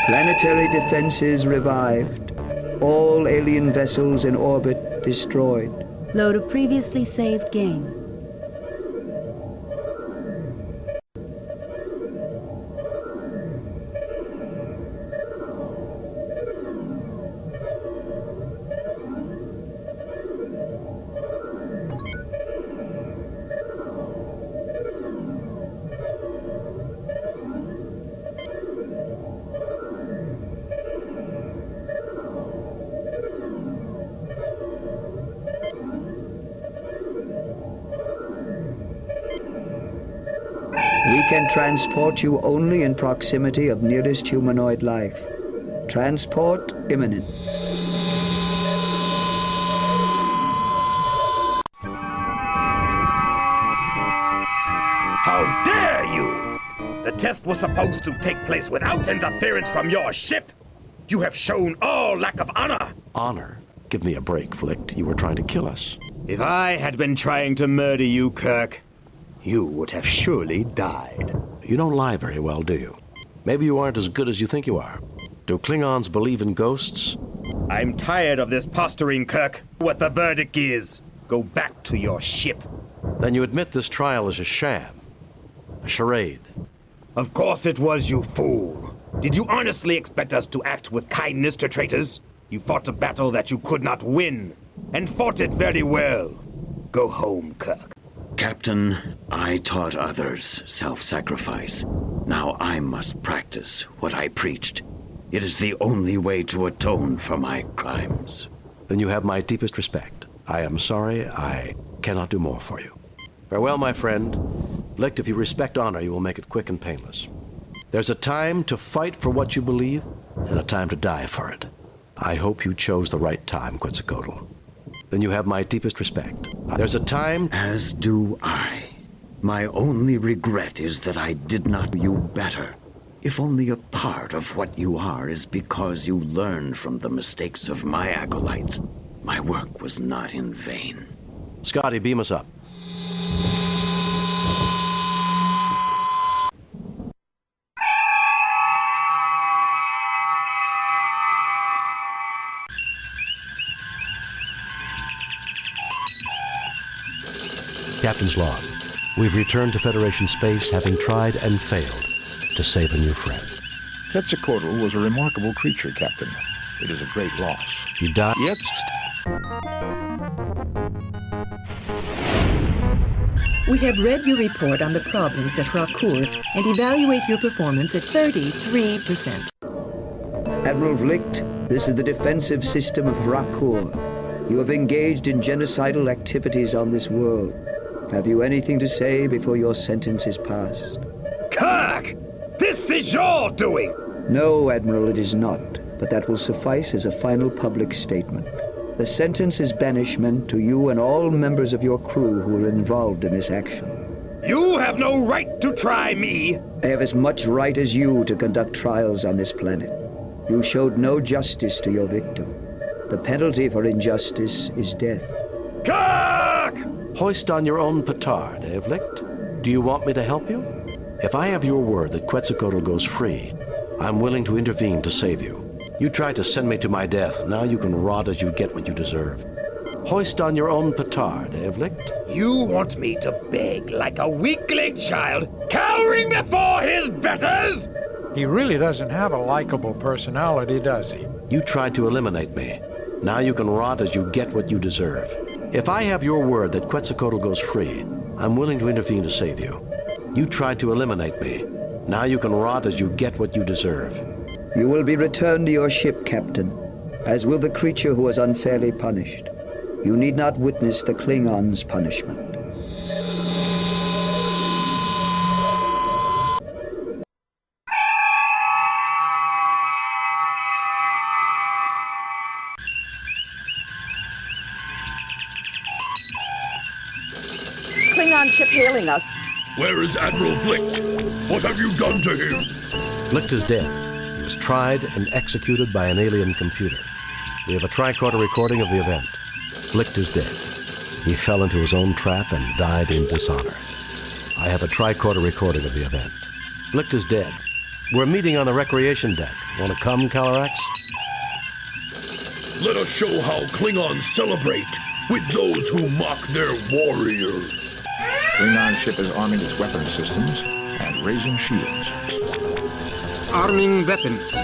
Planetary defenses revived. All alien vessels in orbit destroyed. Load of previously saved game. We can transport you only in proximity of nearest humanoid life. Transport imminent. How dare you! The test was supposed to take place without interference from your ship. You have shown all lack of honor. Honor? Give me a break, Flick. You were trying to kill us. If I had been trying to murder you, Kirk, you would have surely died. You don't lie very well, do you? Maybe you aren't as good as you think you are. Do Klingons believe in ghosts? I'm tired of this posturing, Kirk. What the verdict is, go back to your ship. Then you admit this trial is a sham. A charade. Of course it was, you fool. Did you honestly expect us to act with kindness to traitors? You fought a battle that you could not win, and fought it very well. Go home, Kirk. Captain, I taught others self-sacrifice. Now I must practice what I preached. It is the only way to atone for my crimes. Then you have my deepest respect. I am sorry I cannot do more for you. Farewell, my friend. Licht, if you respect honor, you will make it quick and painless. There's a time to fight for what you believe, and a time to die for it. I hope you chose the right time, Quetzalcoatl. Then you have my deepest respect. There's a time... As do I. My only regret is that I did not know you better. If only a part of what you are is because you learned from the mistakes of my acolytes, my work was not in vain. Scotty, beam us up. Captain's log. We've returned to Federation space, having tried and failed to save a new friend. Quetzalcoatl was a remarkable creature, Captain. It is a great loss. He died... Yet... We have read your report on the problems at Rakur and evaluate your performance at 33%. Admiral Vlicht, this is the defensive system of Rakur. You have engaged in genocidal activities on this world. Have you anything to say before your sentence is passed? Kirk! This is your doing! No, Admiral, it is not. But that will suffice as a final public statement. The sentence is banishment to you and all members of your crew who were involved in this action. You have no right to try me! I have as much right as you to conduct trials on this planet. You showed no justice to your victim. The penalty for injustice is death. Kirk! Hoist on your own petard, eh, Vlicht? Do you want me to help you? If I have your word that Quetzalcoatl goes free, I'm willing to intervene to save you. You tried to send me to my death. Now you can rot as you get what you deserve. Hoist on your own petard, eh, Vlicht? You want me to beg like a weakling child, cowering before his betters? He really doesn't have a likable personality, does he? You tried to eliminate me. Now you can rot as you get what you deserve. If I have your word that Quetzalcoatl goes free, I'm willing to intervene to save you. You tried to eliminate me. Now you can rot as you get what you deserve. You will be returned to your ship, Captain, as will the creature who was unfairly punished. You need not witness the Klingons' punishment. Klingon ship hailing us. Where is Admiral Vlicht? What have you done to him? Vlicht is dead. He was tried and executed by an alien computer. We have a tricorder recording of the event. Vlicht is dead. He fell into his own trap and died in dishonor. I have a tricorder recording of the event. Vlicht is dead. We're meeting on the recreation deck. Want to come, Calarax? Let us show how Klingons celebrate with those who mock their warriors. Klingon ship is arming its weapons systems and raising shields. Arming weapons.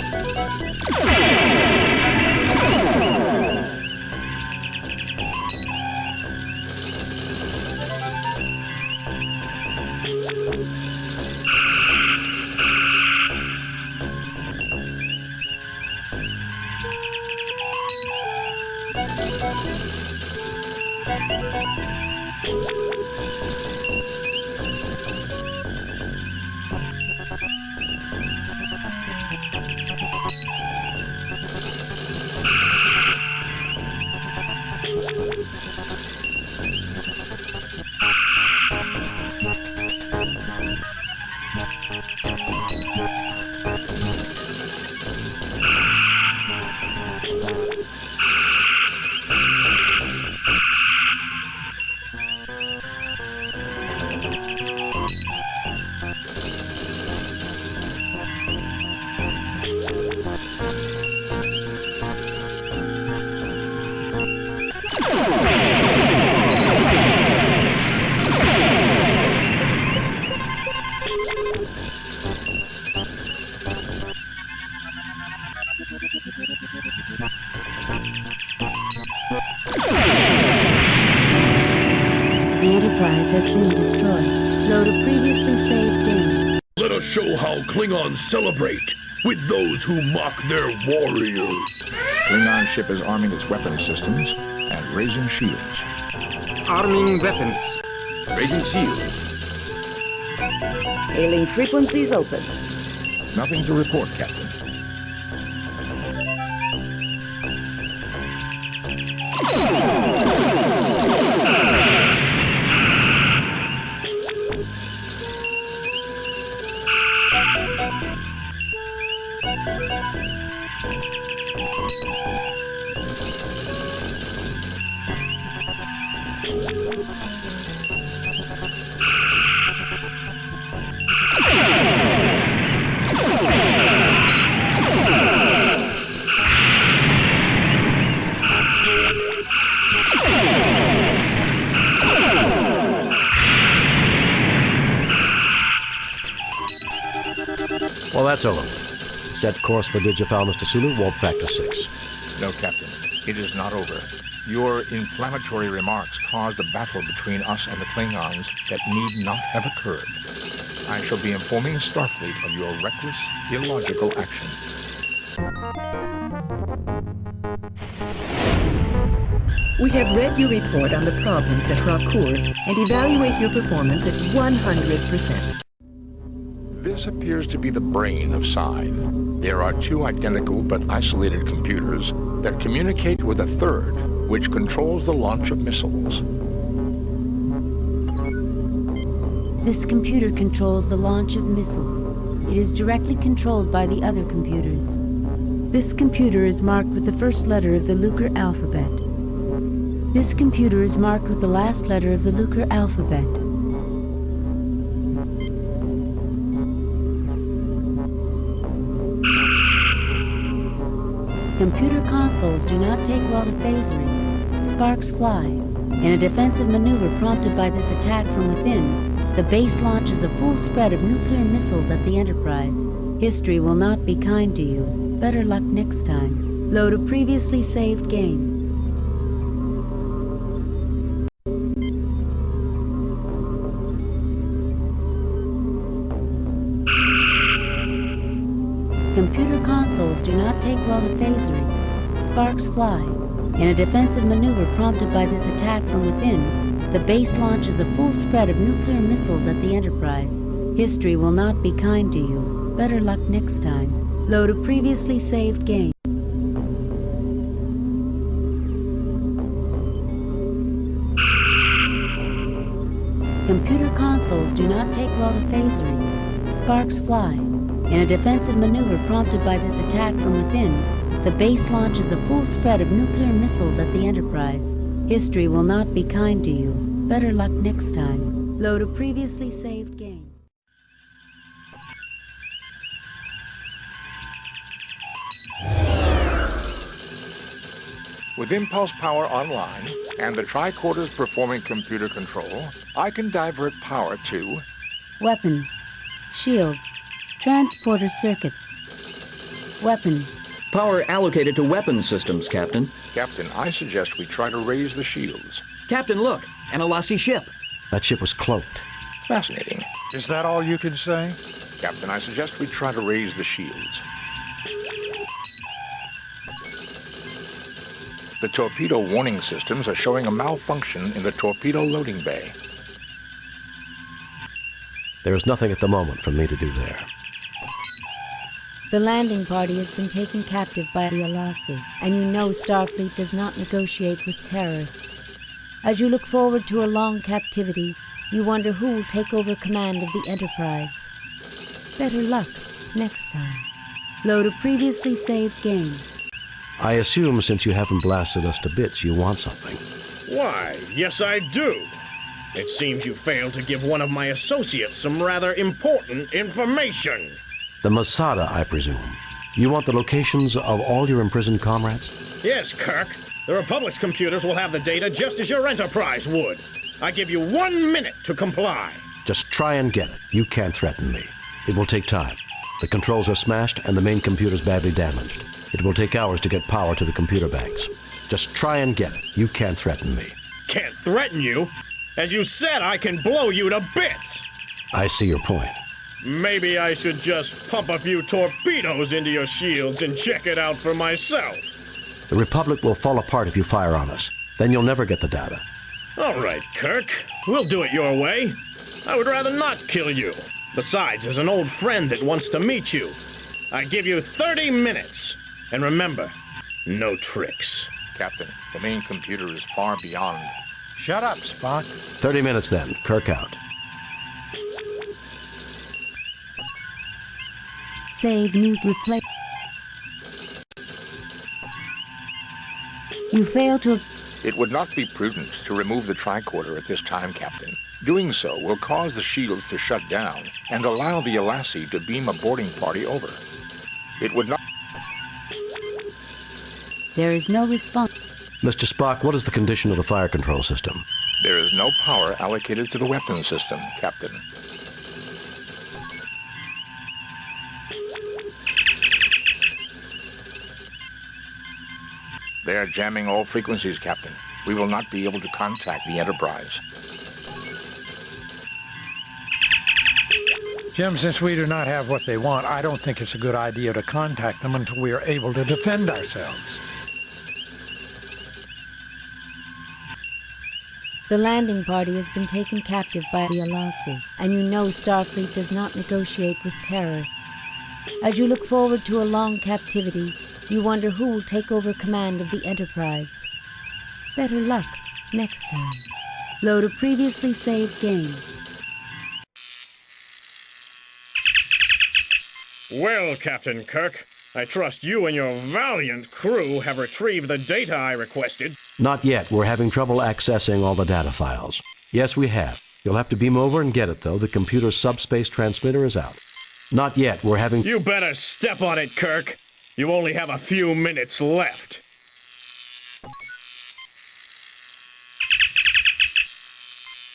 The Enterprise has been destroyed. Load a previously saved game. Let us show how Klingons celebrate with those who mock their warriors. Klingon ship is arming its weapons systems and raising shields. Arming weapons. Raising shields. Hailing frequencies open. Nothing to report, Captain. Well, that's over with. Set course for Digifal, Mr. Sulu. Warp factor 6. No, Captain. It is not over. Your inflammatory remarks caused a battle between us and the Klingons that need not have occurred. I shall be informing Starfleet of your reckless, illogical action. We have read your report on the problems at Rakur and evaluate your performance at 100%. This appears to be the brain of Scythe. There are two identical but isolated computers that communicate with a third, which controls the launch of missiles. This computer controls the launch of missiles. It is directly controlled by the other computers. This computer is marked with the first letter of the Lucre alphabet. This computer is marked with the last letter of the Lucre alphabet. Computer consoles do not take well to phasering. Sparks fly. In a defensive maneuver prompted by this attack from within, the base launches a full spread of nuclear missiles at the Enterprise. History will not be kind to you. Better luck next time. Load a previously saved game. Computer consoles do not take well to phasering. Sparks fly. In a defensive maneuver prompted by this attack from within, the base launches a full spread of nuclear missiles at the Enterprise. History will not be kind to you. Better luck next time. Load a previously saved game. Computer consoles do not take well to phasering. Sparks fly. In a defensive maneuver prompted by this attack from within, the base launches a full spread of nuclear missiles at the Enterprise. History will not be kind to you. Better luck next time. Load a previously saved game. With impulse power online and the tricorders performing computer control, I can divert power to Weapons. Shields. Transporter circuits. Weapons. Power allocated to weapons systems, Captain. Captain, I suggest we try to raise the shields. Captain, look! An Alassi ship! That ship was cloaked. Fascinating. Is that all you can say? Captain, I suggest we try to raise the shields. The torpedo warning systems are showing a malfunction in the torpedo loading bay. There is nothing at the moment for me to do there. The landing party has been taken captive by the Alassi, and you know Starfleet does not negotiate with terrorists. As you look forward to a long captivity, you wonder who will take over command of the Enterprise. Better luck next time. Load a previously saved game. I assume since you haven't blasted us to bits, you want something. Why, yes I do. It seems you failed to give one of my associates some rather important information. The Masada, I presume. You want the locations of all your imprisoned comrades? Yes, Kirk. The Republic's computers will have the data just as your Enterprise would. I give you 1 minute to comply. Just try and get it. You can't threaten me. It will take time. The controls are smashed and the main computer's badly damaged. It will take hours to get power to the computer banks. Just try and get it. You can't threaten me. Can't threaten you? As you said, I can blow you to bits. I see your point. Maybe I should just pump a few torpedoes into your shields and check it out for myself. The Republic will fall apart if you fire on us. Then you'll never get the data. All right, Kirk. We'll do it your way. I would rather not kill you. Besides, as an old friend that wants to meet you, I give you 30 minutes. And remember, no tricks. Captain, the main computer is far beyond. Shut up, Spock. 30 minutes then. Kirk out. Save, new, replace. You fail to... It would not be prudent to remove the tricorder at this time, Captain. Doing so will cause the shields to shut down and allow the Alassi to beam a boarding party over. It would not... There is no response. Mr. Spock, what is the condition of the fire control system? There is no power allocated to the weapons system, Captain. They are jamming all frequencies, Captain. We will not be able to contact the Enterprise. Jim, since we do not have what they want, I don't think it's a good idea to contact them until we are able to defend ourselves. The landing party has been taken captive by the Alassi, and you know Starfleet does not negotiate with terrorists. As you look forward to a long captivity, you wonder who will take over command of the Enterprise. Better luck next time. Load a previously saved game. Well, Captain Kirk, I trust you and your valiant crew have retrieved the data I requested. Not yet. We're having trouble accessing all the data files. Yes, we have. You'll have to beam over and get it, though. The computer's subspace transmitter is out. Not yet. We're having... You better step on it, Kirk. You only have a few minutes left.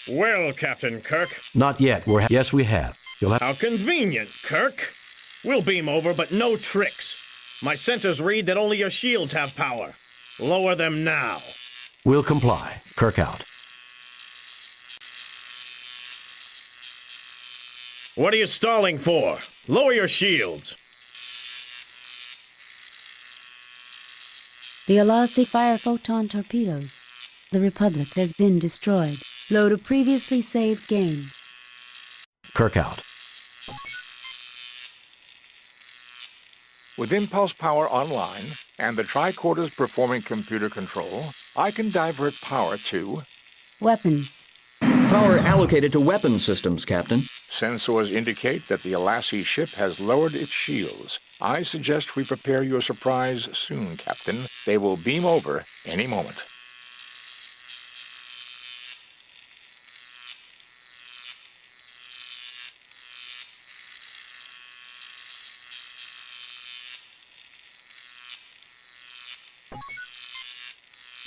Well, Captain Kirk. Not yet. Yes, we have. You'll have... How convenient, Kirk. We'll beam over, but no tricks. My sensors read that only your shields have power. Lower them now. We'll comply. Kirk out. What are you stalling for? Lower your shields. The Alassi fire photon torpedoes. The Republic has been destroyed. Load a previously saved game. Kirk out. With impulse power online and the tricorders performing computer control, I can divert power to... Weapons. Power allocated to weapons systems, Captain. Sensors indicate that the Alassi ship has lowered its shields. I suggest we prepare your surprise soon, Captain. They will beam over any moment.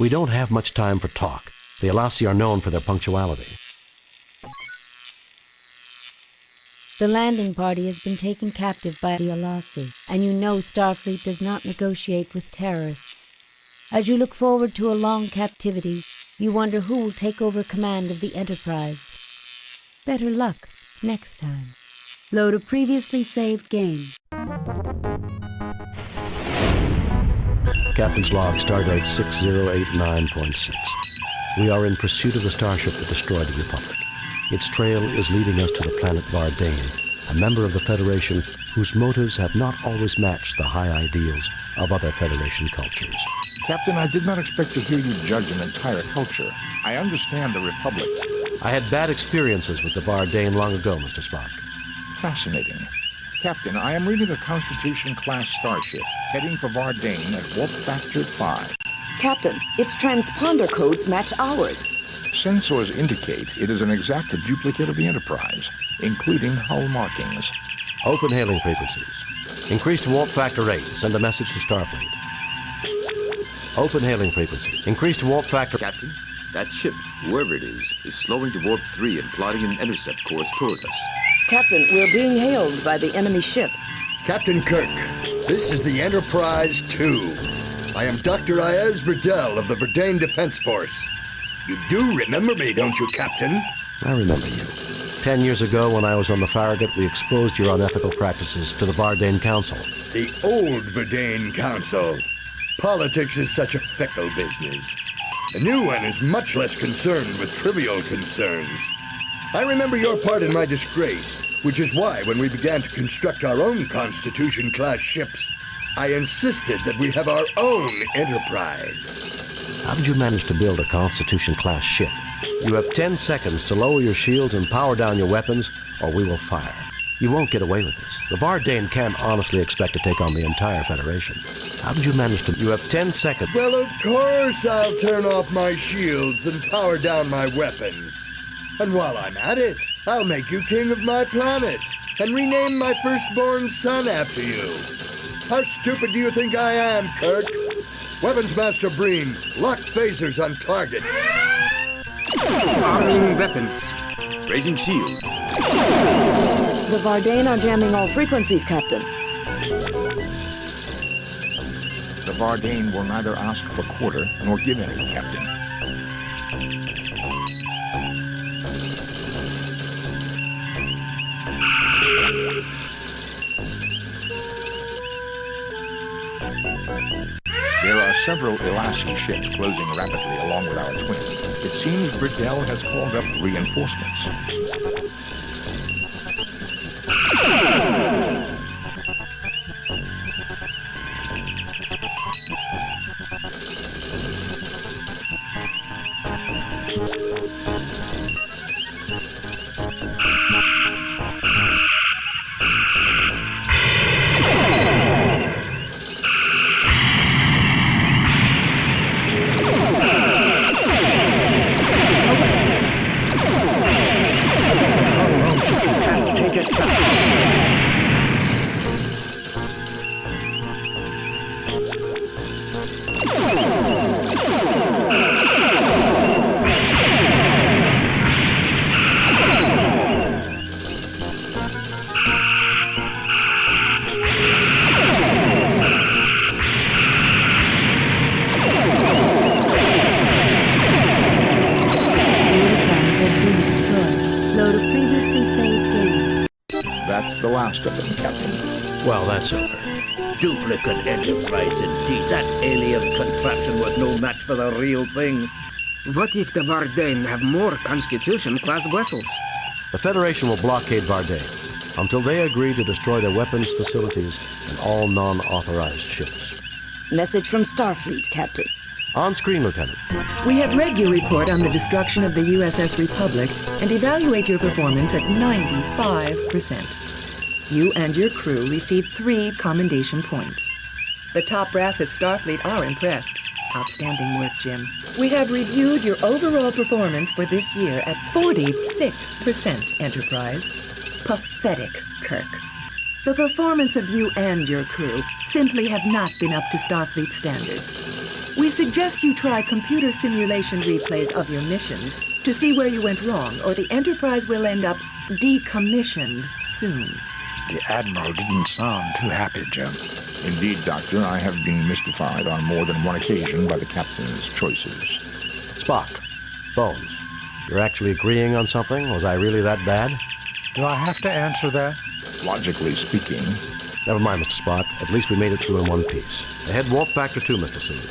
We don't have much time for talk. The Alassi are known for their punctuality. The landing party has been taken captive by the Alassi, and you know Starfleet does not negotiate with terrorists. As you look forward to a long captivity, you wonder who will take over command of the Enterprise. Better luck next time. Load a previously saved game. Captain's log, stardate 6089.6. We are in pursuit of the starship that destroyed the Republic. Its trail is leading us to the planet Vardane, a member of the Federation whose motives have not always matched the high ideals of other Federation cultures. Captain, I did not expect to hear you judge an entire culture. I understand the Republic. I had bad experiences with the Vardane long ago, Mr. Spock. Fascinating. Captain, I am reading a Constitution-class starship, heading for Vardane at warp factor 5. Captain, its transponder codes match ours. Sensors indicate it is an exact duplicate of the Enterprise, including hull markings. Open hailing frequencies. Increase to warp factor 8. Send a message to Starfleet. Open hailing frequency. Increase to warp factor... Captain, that ship, whoever it is slowing to warp 3 and plotting an intercept course toward us. Captain, we're being hailed by the enemy ship. Captain Kirk, this is the Enterprise 2. I am Dr. Ayaz Burdell of the Verdane Defense Force. You do remember me, don't you, Captain? I remember you. 10 years ago, when I was on the Farragut, we exposed your unethical practices to the Vardane Council. The old Verdane Council. Politics is such a fickle business. The new one is much less concerned with trivial concerns. I remember your part in my disgrace, which is why when we began to construct our own Constitution-class ships, I insisted that we have our own Enterprise. How did you manage to build a Constitution-class ship? You have 10 seconds to lower your shields and power down your weapons, or we will fire. You won't get away with this. The Vardane can't honestly expect to take on the entire Federation. How did you manage to... You have 10 seconds. Well, of course I'll turn off my shields and power down my weapons. And while I'm at it, I'll make you king of my planet and rename my firstborn son after you. How stupid do you think I am, Kirk? Weapons Master Breen, lock phasers on target. Arming weapons. Raising shields. The Vardane are jamming all frequencies, Captain. The Vardane will neither ask for quarter nor give any, Captain. There are several Alassi ships closing rapidly along with our twin. It seems Burdell has called up reinforcements. That's the last of them, Captain. Well, that's over. Duplicate Enterprise indeed. That alien contraption was no match for the real thing. What if the Vardane have more Constitution-class vessels? The Federation will blockade Vardane until they agree to destroy their weapons facilities and all non-authorized ships. Message from Starfleet, Captain. On screen, Lieutenant. We have read your report on the destruction of the USS Republic and evaluate your performance at 95%. You and your crew received 3 commendation points. The top brass at Starfleet are impressed. Outstanding work, Jim. We have reviewed your overall performance for this year at 46%, Enterprise. Pathetic, Kirk. The performance of you and your crew simply have not been up to Starfleet standards. We suggest you try computer simulation replays of your missions to see where you went wrong, or the Enterprise will end up decommissioned soon. The Admiral didn't sound too happy, Jim. Indeed, Doctor, I have been mystified on more than one occasion by the Captain's choices. Spock, Bones, you're actually agreeing on something? Was I really that bad? Do I have to answer that? Logically speaking. Never mind, Mr. Spock. At least we made it through in one piece. Ahead warp factor 2, Mr. Sulu.